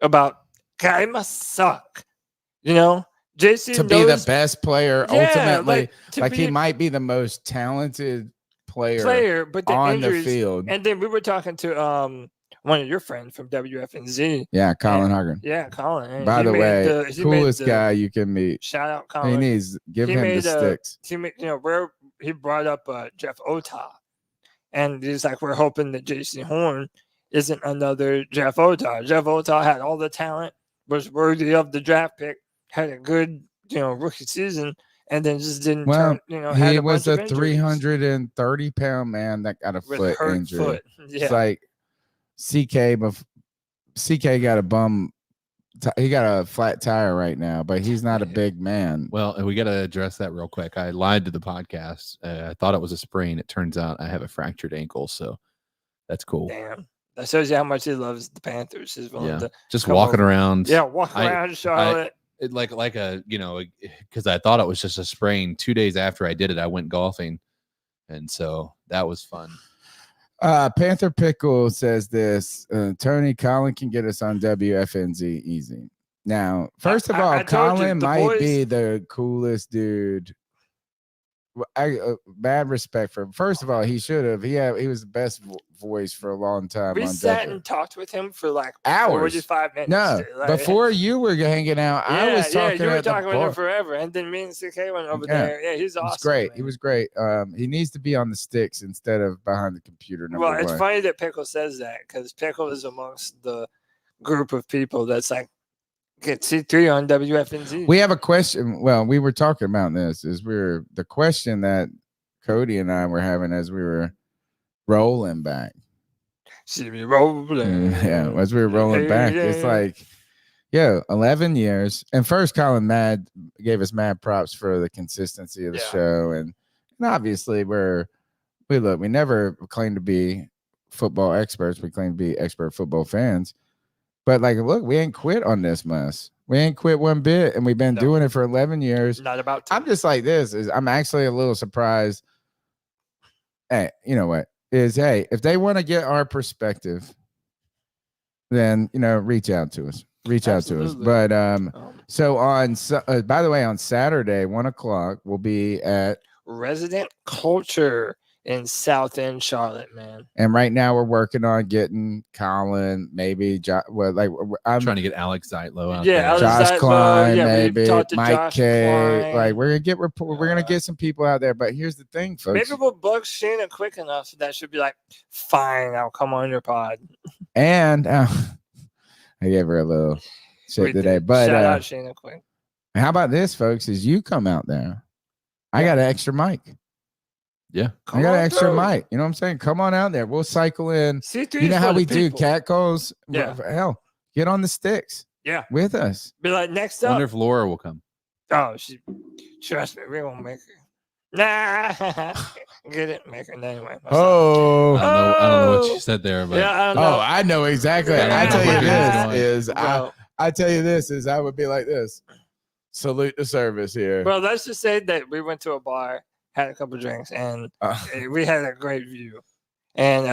about guy must suck. J.C.
to be the best player ultimately. Like he might be the most talented player but the on injuries, the field.
And then we were talking to one of your friends from WFNZ.
Yeah, Colin Hugger.
Yeah, Colin. And
by the way, coolest guy you can meet.
Shout out, Colin.
Give him the sticks.
Where he brought up Jeff Otah, and he's like, we're hoping that J.C. Horn isn't another Jeff Otah. Jeff Otah had all the talent, was worthy of the draft pick, had a good rookie season, and then just didn't turn.
He was a 330-pound man that got a foot injury. Yeah. It's like CK got a bum. He got a flat tire right now, but he's not a big man.
Well, we got to address that real quick. I lied to the podcast. I thought it was a sprain. It turns out I have a fractured ankle, so that's cool.
Damn. That shows you how much he loves the Panthers. He's willing to
just walking around.
Yeah, walking around Charlotte.
Because I thought it was just a sprain. 2 days after I did it, I went golfing, and so that was fun.
Panther Pickle says this. Tony, Colin can get us on WFNZ easy. Now, first of all, Colin might be the coolest dude. Bad respect for him. First of all, he should have. He was the best voice for a long time.
We sat and talked with him for like
hours,
45 minutes.
No, before you were hanging out, I was talking.
You were talking with him forever, and then me and CK went over there. Yeah, he's awesome.
Great.
Man.
He was great. He needs to be on the sticks instead of behind the computer.
It's funny that Pickle says that because Pickle is amongst the group of people that's like. Get C3 on WFNZ.
We have a question. Well, we were talking about this. The question that Cody and I were having as we were rolling back.
See me rolling.
Yeah, as we were rolling back, it's like, 11 years. And first, Colin gave us mad props for the consistency of the show, and obviously we never claim to be football experts. We claim to be expert football fans. But look, we ain't quit on this mess. We ain't quit one bit, and we've been doing it for 11 years.
Not about to.
I'm just like this. I'm actually a little surprised. Hey, you know what? If they want to get our perspective, then reach out to us. But so by the way, on Saturday, 1:00, we'll be at
Resident Culture in South End, Charlotte, man.
And right now we're working on getting Colin, maybe I'm
trying to get Alex Zeitlo out
Yeah,
there.
Alex
Josh
Zeitlo,
Klein,
yeah, we
maybe
talked to
Mike
Josh
K.
Klein.
Like we're gonna get some people out there. But here's the thing, folks.
Maybe we'll bug Sheena quick enough that she'll be like, "Fine, I'll come on your pod."
And I gave her a little shit
We
today.
did.
But
Shout out Sheena quick.
how about this, folks? Is you come out there? I got an extra mic.
Yeah.
I got an extra mic. You know what I'm saying? Come on out there. We'll cycle in.
C3
You know
is
how
for
we
the
do
people.
catcalls?
Yeah.
Hell, get on the sticks.
Yeah.
With us.
Be like, next
I
up.
wonder if Laura will come.
Oh, trust me, we won't make her. Nah. Get it? Make her anyway.
Oh.
I don't know what you said there, but
Yeah, I don't know.
Oh, I know exactly.
Yeah,
I tell you
yeah.
this is
Well,
I tell you this is I would be like this. Salute the service here.
well, let's just say that we went to a bar, had a couple drinks, and we had a great view. And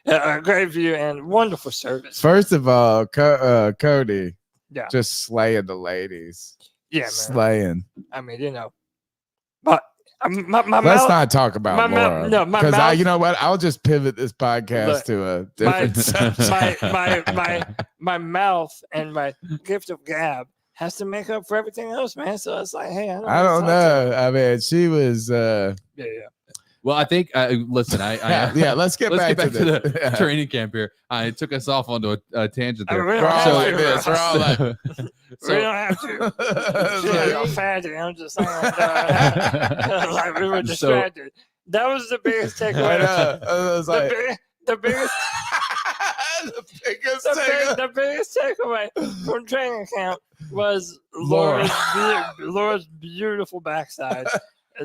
a great view and wonderful service.
First of all, Cody,
Yeah.
just slaying the ladies.
Yeah, man.
Slaying.
I mean, you know, but my
Let's
mouth,
not talk about
my mouth-
Laura.
no, my
because
mouth-
you know what? I'll just pivot this podcast
Look,
to a different subject.
my mouth and my gift of gab has to make up for everything else, man. So it's like, hey,
I don't know. I mean, she was.
Yeah.
well, I think. Listen,
Yeah, let's get back to
the
Yeah.
training camp here. I took us off onto a tangent
I
there.
mean,
We're all
So-
like this. We're all like.
We don't have to. Yeah, you're fatty. I'm just saying. Like we were distracted. That was the biggest
I
takeaway.
know. I was like,
The biggest
the biggest thing.
the biggest takeaway from training camp was Laura's beautiful backside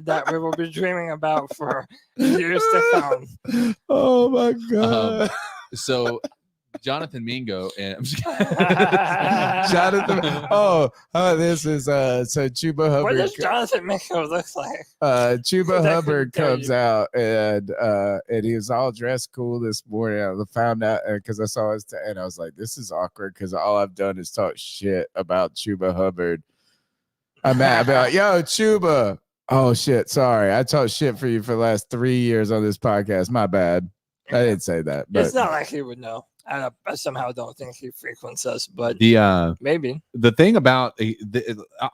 that we will be dreaming about for years to come.
Oh my god.
So Jonathan Mingo and I'm just kidding.
Jonathan. This is so Chuba
What
Hubbard.
does Jonathan Mingo look like?
Chuba
That
Hubbard
could tell
comes
you.
out and he was all dressed cool this morning. I found out because I saw his and I was like, this is awkward because all I've done is talk shit about Chuba Hubbard. I'm mad. I'd be like, yo, Chuba. Oh shit, sorry. I talked shit for you for the last 3 years on this podcast. My bad. I didn't say that. But
It's not like he would know. I somehow don't think he frequents us, but
the
maybe.
the thing about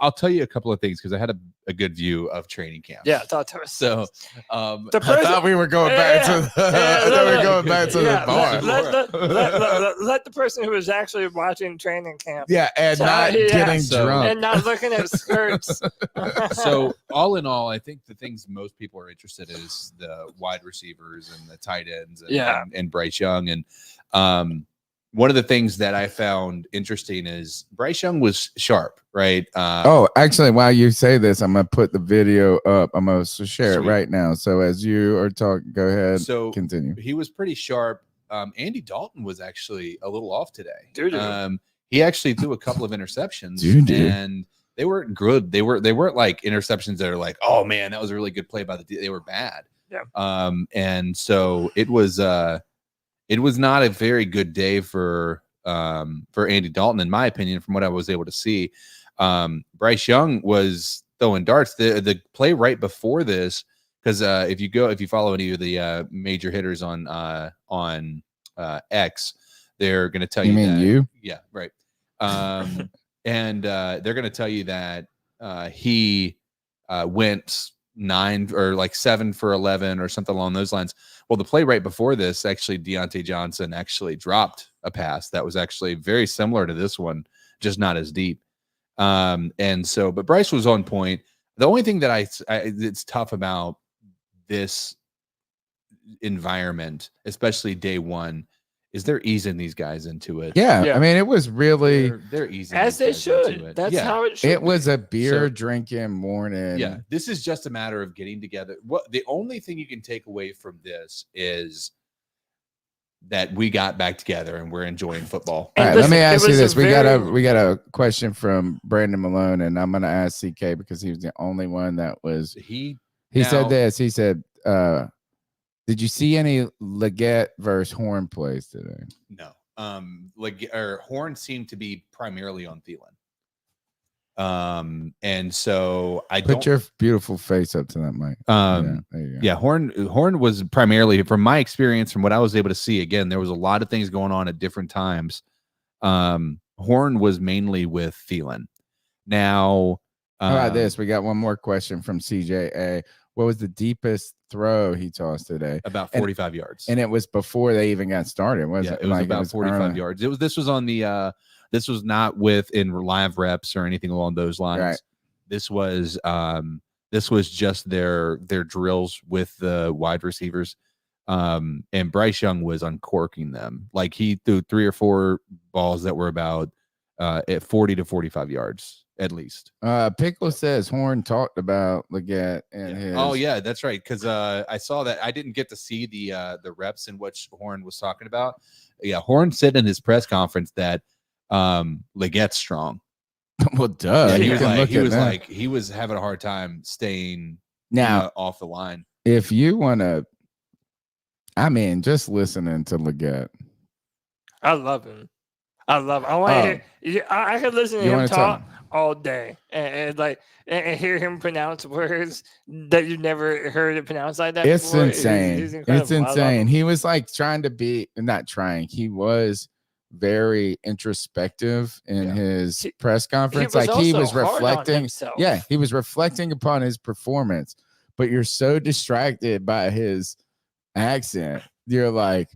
I'll tell you a couple of things because I had a good view of training camp.
Yeah, talk to us.
So
I thought we were going back to the, I thought we were going back to the bar.
Let the person who is actually watching training camp
Yeah, and not
Yeah.
getting
So-
drunk.
and not looking at skirts.
So all in all, I think the things most people are interested in is the wide receivers and the tight ends and,
Yeah.
and Bryce Young. And one of the things that I found interesting is Bryce Young was sharp, right?
Actually, while you say this, I'm gonna put the video up. I'm gonna share
Sweet.
it right now. So as you are talking, go ahead.
So
Continue.
he was pretty sharp. Andy Dalton was actually a little off today.
Doo-doo.
He actually threw a couple of interceptions,
Doo-doo.
and they weren't good. They weren't like interceptions that are like, oh man, that was a really good play by the. They were bad.
Yeah.
And so it was not a very good day for Andy Dalton, in my opinion, from what I was able to see. Bryce Young was throwing darts. The play right before this, because if you follow any of the major hitters on X, they're going to tell you.
You mean
that,
you?
Yeah, right. And they're going to tell you that he went 9 or like 7 for 11 or something along those lines. Well, the play right before this, actually, Deontay Johnson actually dropped a pass that was actually very similar to this one, just not as deep. And so, but Bryce was on point. The only thing that it's tough about this environment, especially day one, is they're easing these guys into it.
Yeah,
Yeah.
I mean, it was really
They're easing
As they
these guys into
should.
it.
That's
Yeah.
how it should.
it was
be.
a beer
So-
drinking morning.
Yeah, this is just a matter of getting together. What the only thing you can take away from this is that we got back together and we're enjoying football.
All
And
right, let me
listen, it
ask you
was a
this.
very-
We got a question from Brandon Malone, and I'm gonna ask CK because he was the only one that was
He
said
now-
this. He said, did you see any Leggett versus Horn plays today?
no, Horn seemed to be primarily on Thielen. And so I
Put
don't.
your beautiful face up to that mic. There you go.
Yeah, Horn was primarily, from my experience, from what I was able to see. Again, there was a lot of things going on at different times. Horn was mainly with Thielen. Now,
how about this? We got one more question from CJA. What was the deepest throw he tossed today?
About 45 yards,
and it was before they even got started.
It was about 45 yards. This was on the. This was not in live reps or anything along those lines.
Right.
This was just their drills with the wide receivers. And Bryce Young was uncorking them. Like, he threw 3 or 4 balls that were about at 40 to 45 yards at least.
Pickle says Horn talked about Leggett and his.
Oh yeah, that's right. Because I saw that. I didn't get to see the reps in which Horn was talking about. Yeah, Horn said in his press conference that Leggett's strong.
Well, duh.
Yeah, he was having a hard time staying
now
off the line.
If you want to, I mean, just listening to Leggett,
I love him. I want to hear. I could listen to him talk all day and hear him pronounce words that you never heard it pronounced like that.
It's
before.
insane. It's insane.
Him.
He was like trying to be, not trying. He was very introspective in his press conference. He was reflecting. Yeah, he was reflecting upon his performance. But you're so distracted by his accent. You're like,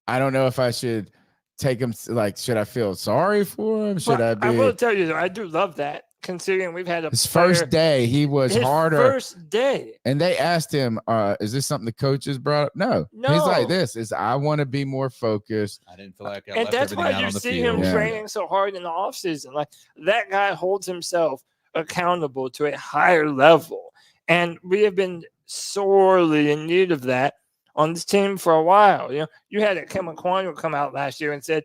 I don't know if I should take him. Like, should I feel sorry for him? Should I be?
I will tell you though, I do love that. Considering we've had
his first day, he was harder.
First day,
and they asked him, "Is this something the coaches brought up?" No. He's like, "This is I want to be more focused."
I didn't feel like I
and
left
that's
everything
why
out
you
on the
see
field.
him training so hard in the offseason. Like, that guy holds himself accountable to a higher level, and we have been sorely in need of that on this team for a while. You know, you had a Kim McQuarrie come out last year and said,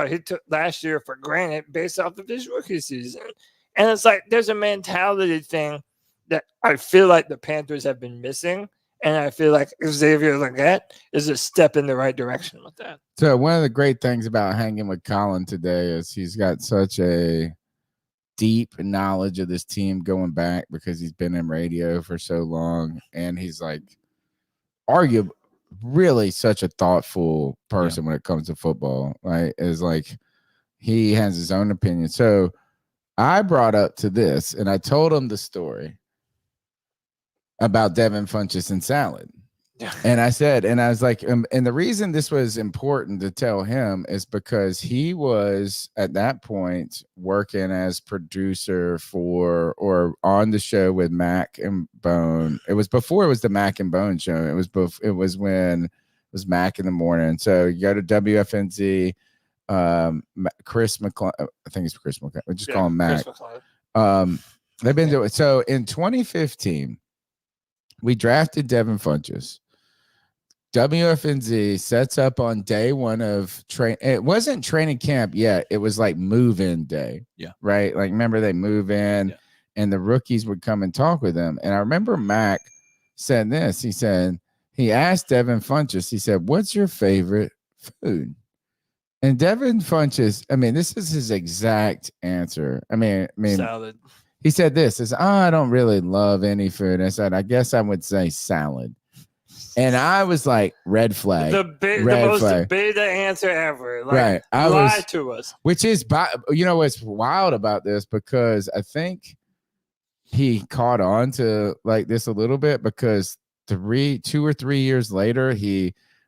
he took last year for granted based off of his rookie season. And it's like there's a mentality thing that I feel like the Panthers have been missing. And I feel like Xavier Leggett is a step in the right direction with that.
So one of the great things about hanging with Colin today is he's got such a deep knowledge of this team going back because he's been in radio for so long. And he's like arguably really such a thoughtful person when it comes to football. Right? Is like he has his own opinion. So I brought up to this, and I told him the story about Devin Funchess and salad. And I said, and I was like, and the reason this was important to tell him is because he was at that point working as producer for or on the show with Mac and Bone. It was before it was the Mac and Bone show. It was when it was Mac in the morning. So you go to WFNZ. Chris McClellan, I think it's Chris McClellan. We just call him Mac. They've been doing so in 2015. We drafted Devin Funchess. WFNZ sets up on day one of train. It wasn't training camp yet. It was like move-in day.
Yeah.
Right. Like, remember they move in and the rookies would come and talk with them. And I remember Mac said this. He said, he asked Devin Funchess, he said, "What's your favorite food?" And Devin Funchess, I mean, this is his exact answer. I mean,
salad.
He said this is, I don't really love any food. I said, I guess I would say salad. And I was like, red flag.
The most beta answer ever. Like,
right.
Lie to us.
Which is, you know, what's wild about this, because I think he caught on to like this a little bit because 2 or 3 years later,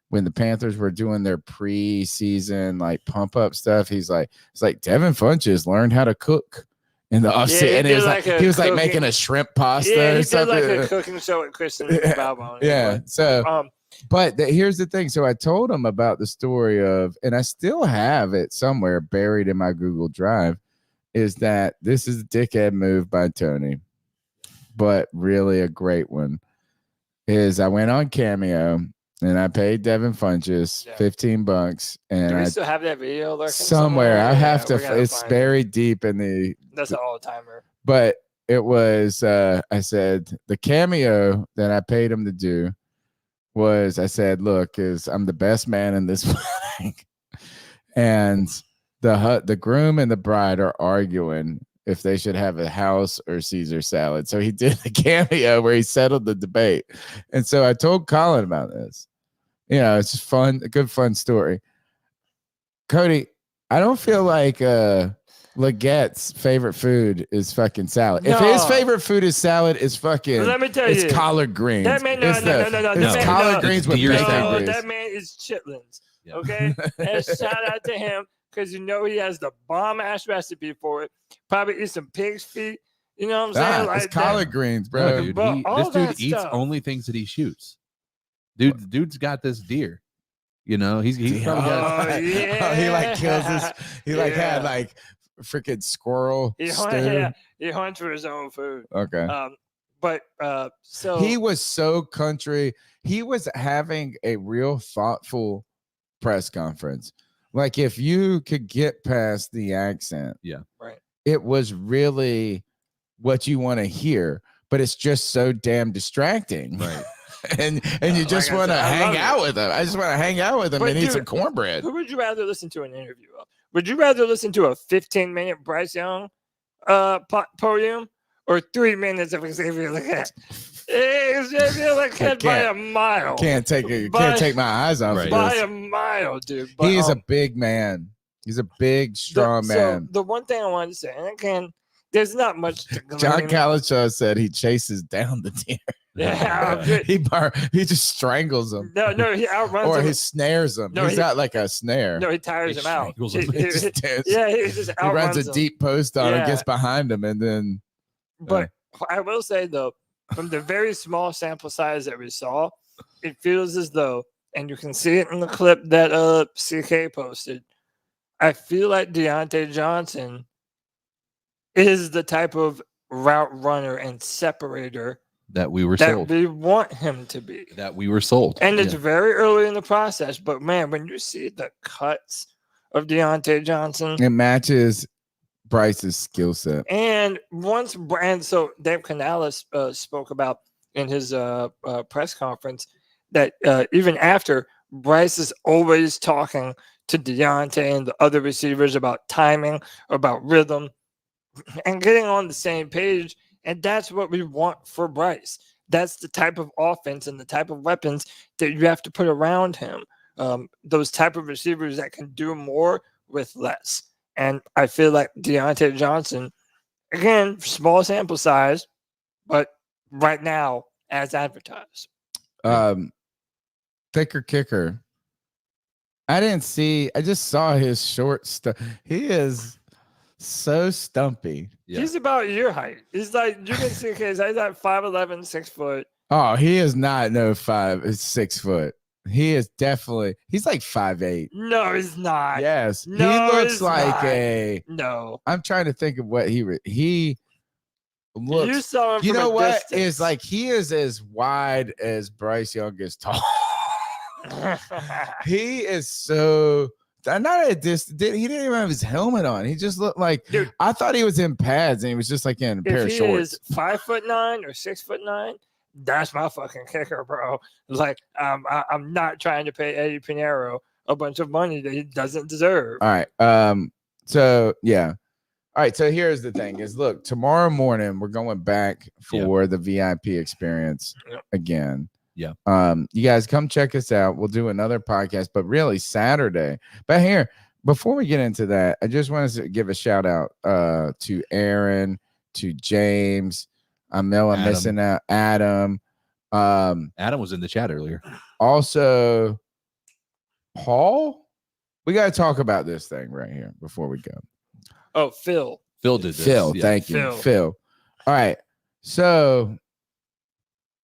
when the Panthers were doing their preseason like pump up stuff, it's like Devin Funchess learned how to cook in the offseason, and he was like making a shrimp pasta.
Yeah,
he did like
a cooking show at Kristen Balbone.
Yeah. So, but here's the thing. So I told him about the story of, and I still have it somewhere buried in my Google Drive, is that this is a dickhead move by Tony, but really a great one. Is I went on Cameo. And I paid Devin Funchess $15, and
do we still have that video lurking
somewhere? I have to. It's buried deep in the.
That's an all timer.
But it was. I said the cameo that I paid him to do was. I said, "Look, I'm the best man in this wedding," and the groom and the bride are arguing, if they should have a house or Caesar salad. So he did a cameo where he settled the debate. And so I told Colin about this. You know, it's just fun, a good, fun story. Cody, I don't feel like Legette's favorite food is fucking salad.
No.
If his favorite food is salad, it's fucking.
Let me tell
it's
you,
collard greens.
That man, no.
It's collard greens with bacon grease.
That man is chitlins.
Yeah.
Okay, and shout out to him because he has the bomb ass recipe for it. Probably eat some pig's feet. You know what I'm saying?
Like it's collard greens, bro.
No, dude,
But all
this dude
that
eats
stuff.
only things that he shoots. Dude's got this deer. You know, he's probably got.
He like kills his. He like had like freaking squirrel.
He hunts for his own food.
Okay.
So
he was so country. He was having a real thoughtful press conference. Like if you could get past the accent,
right.
It was really what you want to hear, but it's just so damn distracting.
Right.
and you just want to hang out with him. I just want to hang out with him and eat some cornbread.
Who would you rather listen to an interview of? Would you rather listen to a 15-minute Bryce Young podium or 3 minutes of Xavier Leggett? Xavier Leggett by a mile.
Can't take my eyes off
by a mile, dude.
But, he is a big man. He's a big, strong man.
So the one thing I wanted to say, and again, there's not much to
John Calicho said he chases down the deer.
Yeah,
he just strangles them.
No, he outruns
or
them.
he snares them. He's not like a snare.
No, he tires him out.
He just
he
runs a
them.
deep post on him, gets behind him, and then.
But I will say though, from the very small sample size that we saw, it feels as though, and you can see it in the clip that CK posted. I feel like Deontay Johnson is the type of route runner and separator
that we were
that
sold.
we want him to be.
That we were sold.
And it's very early in the process, but man, when you see the cuts of Deontay Johnson,
it matches Bryce's skill set.
And so Dave Canales spoke about in his press conference that even after, Bryce is always talking to Deontay and the other receivers about timing, about rhythm, and getting on the same page. And that's what we want for Bryce. That's the type of offense and the type of weapons that you have to put around him. Those type of receivers that can do more with less. And I feel like Deontay Johnson, again, small sample size, but right now, as advertised.
Thicker kicker. I just saw his short stuff. He is so stumpy.
Yeah. He's about your height. He's like, you can see, he's like 5'11", 6 foot.
Oh, he is not 6 foot. He is definitely, he's like 5'8".
No, he's not.
Yes.
No,
he looks like
no.
I'm trying to think of what he looks.
You saw him.
You know what?
Distance.
Is like he is as wide as Bryce Young is tall. He is so not at a distance. He didn't even have his helmet on. He just looked like, dude, I thought he was in pads and he was just like in a pair of shorts.
If he is 5'9" or 6'9", that's my fucking kicker, bro. Like I'm not trying to pay Eddie Pinheiro a bunch of money that he doesn't deserve.
All right. So yeah. All right. So here's the thing: is look, tomorrow morning we're going back for the VIP experience again.
Yeah.
You guys come check us out. We'll do another podcast, but really Saturday. But here, before we get into that, I just wanted to give a shout out to Aaron, to James. I know I'm missing out Adam.
Adam was in the chat earlier.
Also, Paul. We got to talk about this thing right here before we go.
Oh, Phil.
Phil did this.
Phil, thank you. Phil. All right. So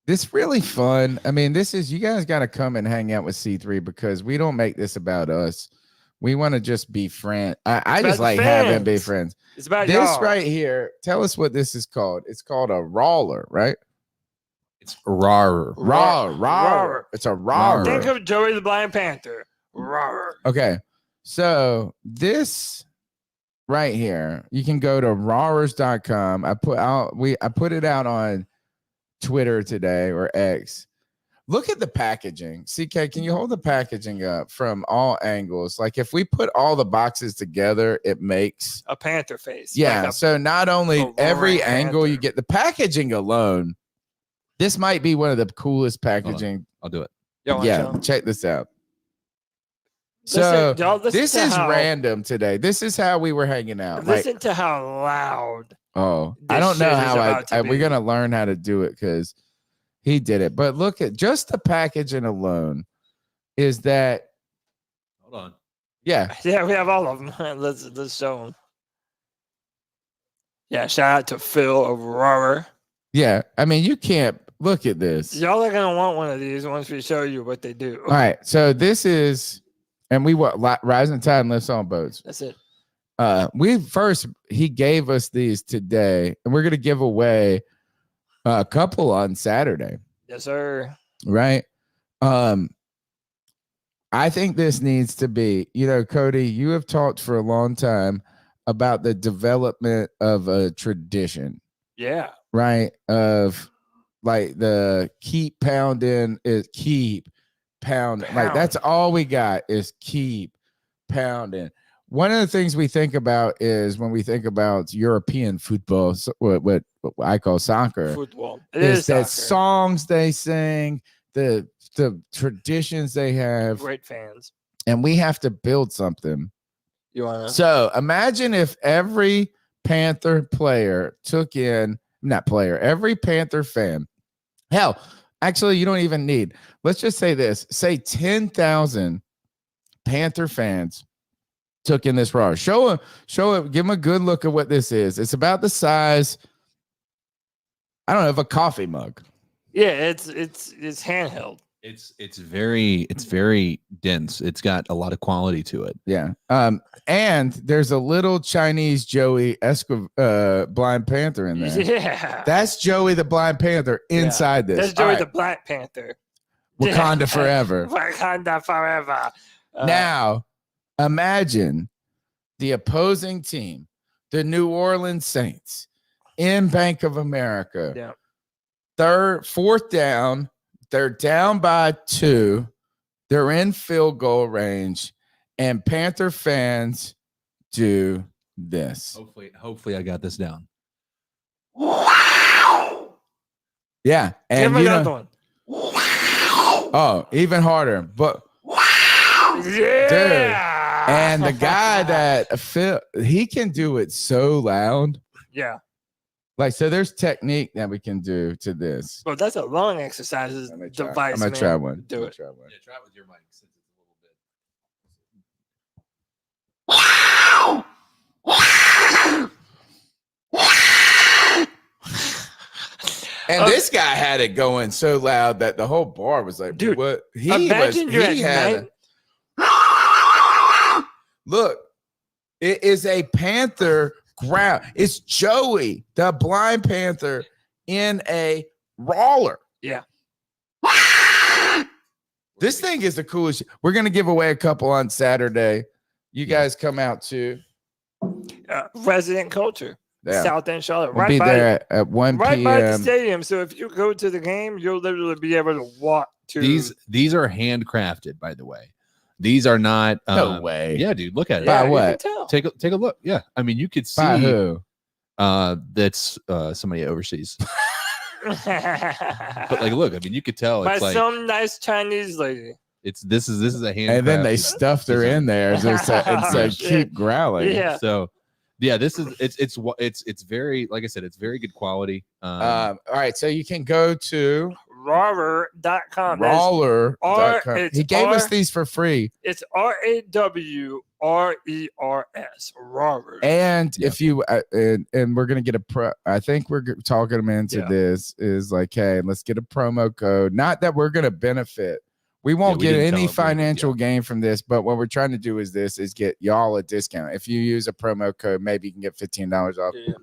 this really fun. I mean, you guys got to come and hang out with C3 because we don't make this about us. We want to just be friends. I just like having be friends.
It's about
this right here. Tell us what this is called. It's called a rawrer, right?
It's a rawrer.
Rawrer. It's a rawrer.
Think of Joey the Blind Panther. Rawrer.
Okay. So this right here, you can go to rawrers.com. I put it out on Twitter today or X. Look at the packaging. CK, can you hold the packaging up from all angles? Like if we put all the boxes together, it makes
a panther face.
Yeah.
Like
So not only
a
every
roaring
angle you
panther.
get, the packaging alone, this might be one of the coolest packaging.
I'll do it.
Y'all wanna
Yeah.
show?
Check this out.
Listen-
So
y'all listen
this
to
is
how-
random today. This is how we were hanging out. Like,
Listen to how loud.
oh, I
this
don't know
shit is
how
about to
we're
be.
gonna learn how to do it because he did it. But look at just the packaging alone. Is that
Hold on.
yeah?
Yeah, we have all of them. Let's show them. Yeah, shout out to Phil of rawrer.
Yeah. I mean, you can't look at this.
Y'all are gonna want one of these once we show you what they do.
All right. So this is, and we what rising tide lifts all boats.
That's it.
He gave us these today, and we're gonna give away a couple on Saturday,
Yes, sir.
right? I think this needs to be, Cody, you have talked for a long time about the development of a tradition,
Yeah.
right? Of like the keep pounding is keep pounding. Like that's all we got is keep pounding. One of the things we think about is when we think about European football, what I call soccer,
Football.
is that
soccer.
songs they sing, the traditions they have,
Great fans.
and we have to build something.
You wanna?
So imagine if every Panther player every Panther fan. Hell, actually, you don't even need. Let's just say this. Say 10,000 Panther fans took in this raw. Show it. Give them a good look at what this is. It's about the size, I don't know, of a coffee mug.
Yeah, it's handheld.
It's very dense. It's got a lot of quality to it.
Yeah. And there's a little Chinese Joey Blind Panther in there.
Yeah.
That's Joey the Blind Panther inside this.
That's Joey
All right.
the Black Panther.
Wakanda forever.
Wakanda forever.
Now, imagine the opposing team, the New Orleans Saints, in Bank of America.
Yeah.
Fourth down. They're down by 2. They're in field goal range, and Panther fans do this.
Hopefully I got this down.
Yeah, and
Give me another one.
oh, even harder. But
Yeah.
and the guy that Phil, he can do it so loud.
Yeah.
Like, so there's technique that we can do to this.
Well, that's a long exercises
I'm gonna try.
device.
I'm gonna
man.
try one.
Do it.
Yeah, try it with your mic since it's a little
And this guy had it going so loud that the whole bar was like,
Dude,
what?
imagine you're at night.
Look, it is a Panther ground. It's Joey, the Blind Panther, in a rawrer.
Yeah.
This thing is the coolest. We're going to give away a couple on Saturday. You guys come out too.
Resident Culture.
Yeah.
South End Charlotte.
We'll be there at 1
right by the
p.m.
stadium. So if you go to the game, you'll literally be able to walk to
These are handcrafted, by the way. These are not
No way.
Yeah, dude, look at it.
By
you
what?
can tell.
Take a look. Yeah. I mean, you could see
By who?
That's somebody overseas. But like, look, I mean, you could tell
by
it's like
some nice Chinese lady.
this is a hand.
And then they stuffed her in there and said,
Shit.
keep growling.
Yeah.
So yeah, this is it's very, like I said, it's very good quality.
All right. So you can go to
Rawrer.com.
rawrer.com. He gave us these for free.
It's RAWRERS. Rawrer.
And
Yeah.
if you and we're gonna get I think we're talking them into
Yeah.
this is like, hey, let's get a promo code. Not that we're gonna benefit. We won't
we
get
didn't tell
any
them,
financial gain from this, but what we're trying to do is get y'all a discount. If you use a promo code, maybe you can get $15 off.
Yeah.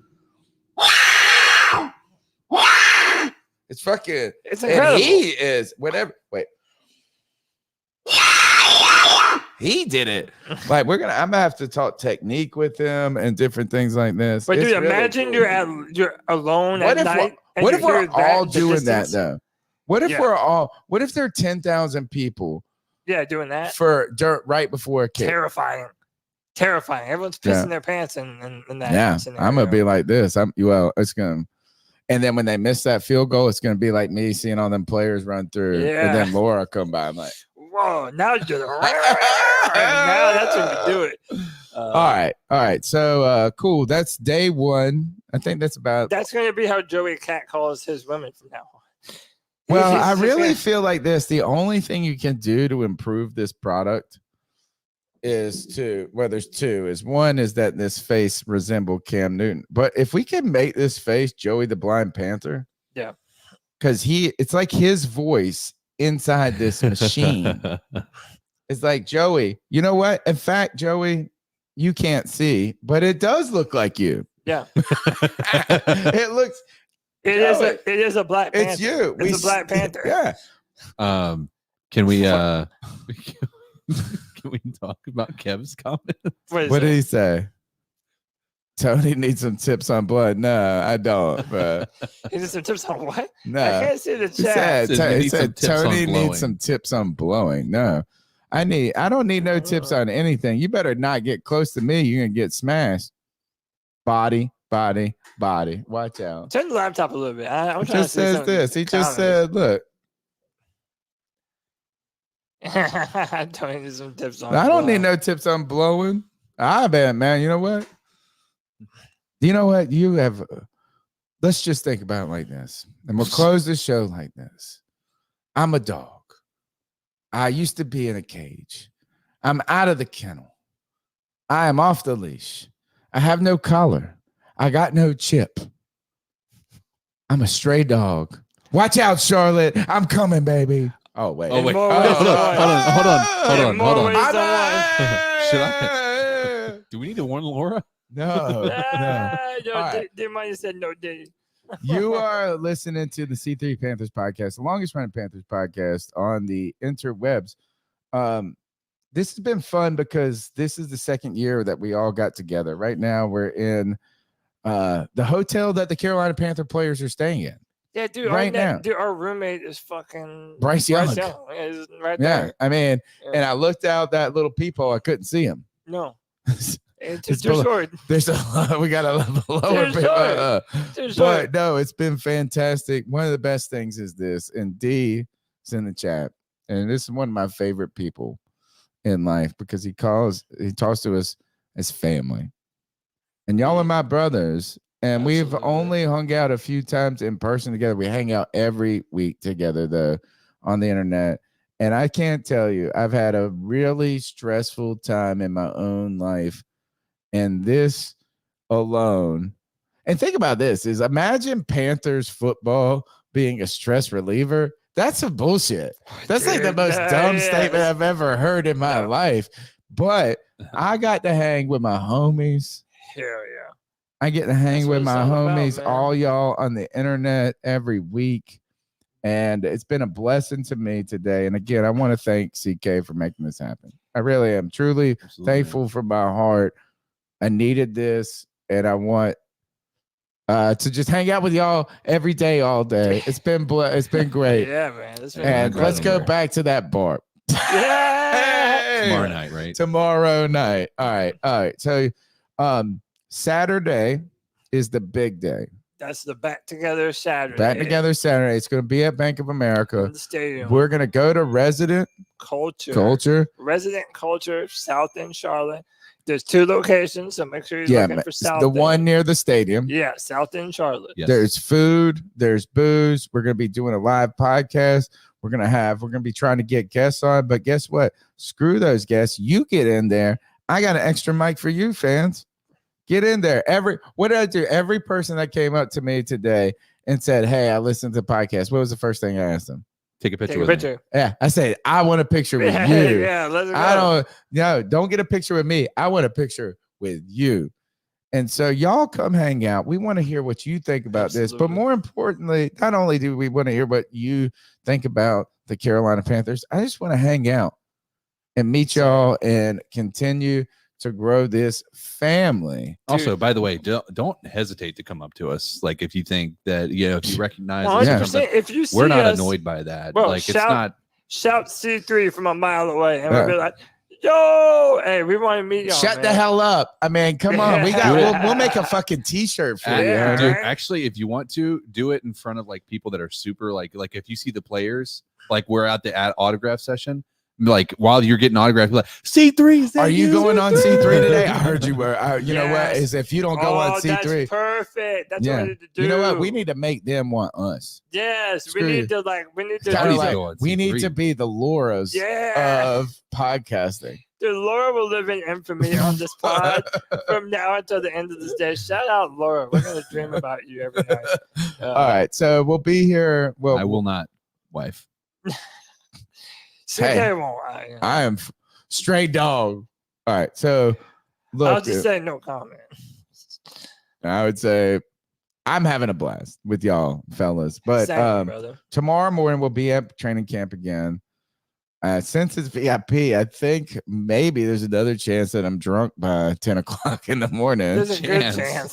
It's fucking.
It's
And
incredible.
he is whatever. Wait. He did it. Like I'm gonna have to talk technique with him and different things like this.
But
It's
dude,
really
imagine
cool.
you're alone
What
at
if
night. and
what
you
if we're
hear
all
the
doing that
distance.
though? What if
Yeah.
what if there are 10,000 people
Yeah, doing that.
for dirt right before a kick?
Terrifying. Everyone's pissing their pants in that
Yeah,
scenario.
I'm gonna be like this. It's gonna, and then when they miss that field goal, it's gonna be like me seeing all them players run through, and then Laura come by. I'm like,
whoa, now you do the now that's when you do it.
all right. So cool. That's day one. I think that's
gonna be how Joey Cat calls his women from now on.
Well, I really feel like this. The only thing you can do to improve this product is there's two. One is that this face resemble Cam Newton. But if we can make this face Joey the Blind Panther,
yeah,
because it's like his voice inside this machine. It's like, Joey, you know what? In fact, Joey, you can't see, but it does look like you.
Yeah.
It looks.
It is a Black Panther.
It's you.
It's a Black Panther.
Yeah.
Can we can we talk about Kev's comment?
What did he say? Tony needs some tips on blood. No, I don't. But
he needs some tips on what?
No,
I can't see the chat.
He said Tony needs some tips on blowing. No, I don't need no tips on anything. You better not get close to me. You're gonna get smashed. Body. Watch out.
Turn the laptop a little bit. I'm trying
just
to
says this. He just said, "Look."
Tony needs some tips on.
I don't need no tips on blowing. I bet, man. You know what? You have. Let's just think about it like this, and we'll close the show like this. I'm a dog. I used to be in a cage. I'm out of the kennel. I am off the leash. I have no collar. I got no chip. I'm a stray dog. Watch out, Charlotte. I'm coming, baby. Oh, wait.
Hold on. Should I? Do we need to warn Laura?
No.
They might have said no, did
You are listening to the C3 Panthers podcast, the longest running Panthers podcast on the interwebs. This has been fun because this is the second year that we all got together. Right now, we're in the hotel that the Carolina Panther players are staying in.
Yeah, dude. Our roommate is fucking
Bryce Young.
Is right
Yeah,
there.
I mean, and I looked out that little peephole. I couldn't see him.
No. It's too short.
There's we got a lower but no, it's been fantastic. One of the best things is this, and D is in the chat, and this is one of my favorite people in life because he talks to us as family, and y'all are my brothers, and
Absolutely.
We've only hung out a few times in person together. We hang out every week together though on the internet, and I can't tell you, I've had a really stressful time in my own life. And this alone, and think about this, is imagine Panthers football being a stress reliever. That's some bullshit. That's like the most dumb statement I've ever heard in my life. But I got to hang with my homies.
Hell yeah.
I get to hang with my homies,
about,
all y'all on the internet every week. And it's been a blessing to me today. And again, I want to thank CK for making this happen. I really am truly thankful from my heart. I needed this, and I want to just hang out with y'all every day, all day. It's been great.
Yeah, man.
And let's go back to that bar.
Yeah.
Tomorrow night, right?
Tomorrow night. All right. So, Saturday is the big day.
That's the Back Together Saturday.
Back Together Saturday. It's going to be at Bank of America.
In the stadium.
We're going to go to Resident Culture.
Resident Culture, South End, Charlotte. There's 2 locations, so make sure you're looking for South
the
End.
one near the stadium.
Yeah, South End, Charlotte.
Yes.
There's food, there's booze. We're going to be doing a live podcast. We're going to be trying to get guests on, but guess what? Screw those guests. You get in there. I got an extra mic for you, fans. Get in there. What did I do? Every person that came up to me today and said, "Hey, I listened to the podcast." What was the first thing I asked them?
Take a picture with me.
Yeah, I said, I want a picture with you.
Yeah, let's go.
Don't get a picture with me. I want a picture with you. And so y'all come hang out. We want to hear what you think about this. But more importantly, not only do we want to hear what you think about the Carolina Panthers, I just want to hang out and meet y'all and continue to grow this family.
Also, by the way, don't hesitate to come up to us. Like if you think that, if you recognize us or
100%.
something,
If you see
we're not
us,
annoyed by that.
bro,
Like it's not.
Shout C3 from a mile away, and we'll be like, "Yo, hey, we want to meet y'all."
Shut
man.
the hell up. I mean, come on. We'll make a fucking t-shirt for you.
Yeah.
Dude,
right?
actually, if you want to do it in front of like people that are super like if you see the players, like we're at the autograph session, like while you're getting autographed, like C3, is that
Are you going on
C3?
C3 today? I heard you were. You know what?
Yes.
Is if you don't go on C3,
that's perfect. That's what I need to do.
You know what? We need to make them want us.
Yes,
Screw
we
you.
need to
Kinda
Cody's
like,
going
we need
C3.
to be the Lauras of podcasting.
Dude, Laura will live in infamy on this pod from now until the end of this day. Shout out, Laura. We're gonna dream about you every night.
All right, so we'll be here. Well,
I will not, wife.
Hey,
won't.
I am straight dog. All right, so look,
I'll just say no comment.
I would say I'm having a blast with y'all, fellas. But
Same, brother.
tomorrow morning we'll be at training camp again. Since it's VIP, I think maybe there's another chance that I'm drunk by 10 o'clock in the morning.
There's a good chance.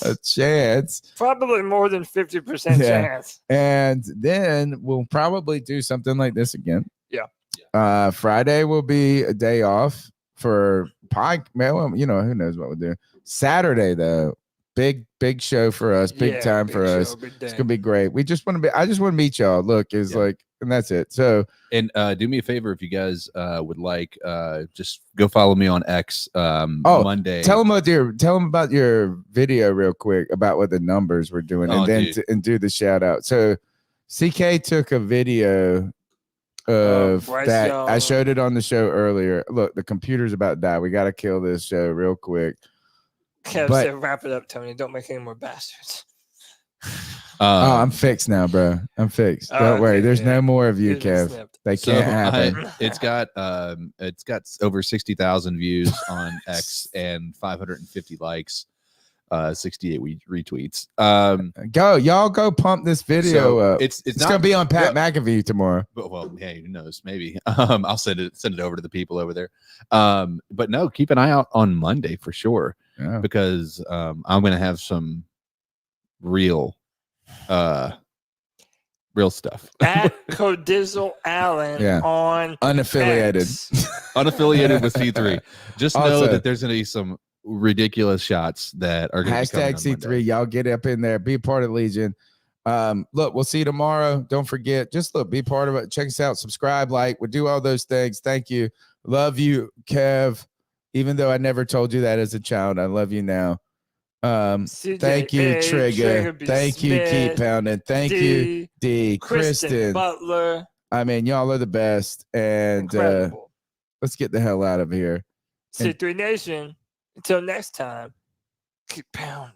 A chance.
Probably more than 50% chance.
And then we'll probably do something like this again.
Yeah.
Friday will be a day off for pie. Well, who knows what we'll do. Saturday, though, big show for us, big time for us. It's gonna be great. I just want to meet y'all. Look, and that's it. So,
and do me a favor if you guys would like, just go follow me on X Monday.
Tell them about your video real quick about what the numbers were doing, and then and do the shout out. So, CK took a video of that. I showed it on the show earlier. Look, the computer's about to die. We got to kill this show real quick.
Kev said, "Wrap it up, Tony. Don't make any more bastards."
I'm fixed now, bro. I'm fixed. Don't worry. There's no more of you, Kev. They can't happen.
It's got over 60,000 views on X and 550 likes, 68 retweets.
Y'all go pump this video up.
It's
gonna be on Pat McAfee tomorrow.
But hey, who knows? Maybe I'll send it over to the people over there. But no, keep an eye out on Monday for sure.
Yeah.
Because I'm gonna have some real stuff.
At Codizzle Allen on
unaffiliated
with C3. Just know that there's gonna be some ridiculous shots that are gonna
hashtag C3. Y'all get up in there, be part of Legion. Look, we'll see you tomorrow. Don't forget, just be part of it. Check us out, subscribe, like, we'll do all those things. Thank you. Love you, Kev. Even though I never told you that as a child, I love you now. Thank you, Trigger. Thank you, Keep Pounding. Thank you, D. Kristen
Butler.
I mean, y'all are the best. And let's get the hell out of here.
C3 Nation. Until next time, keep pounding.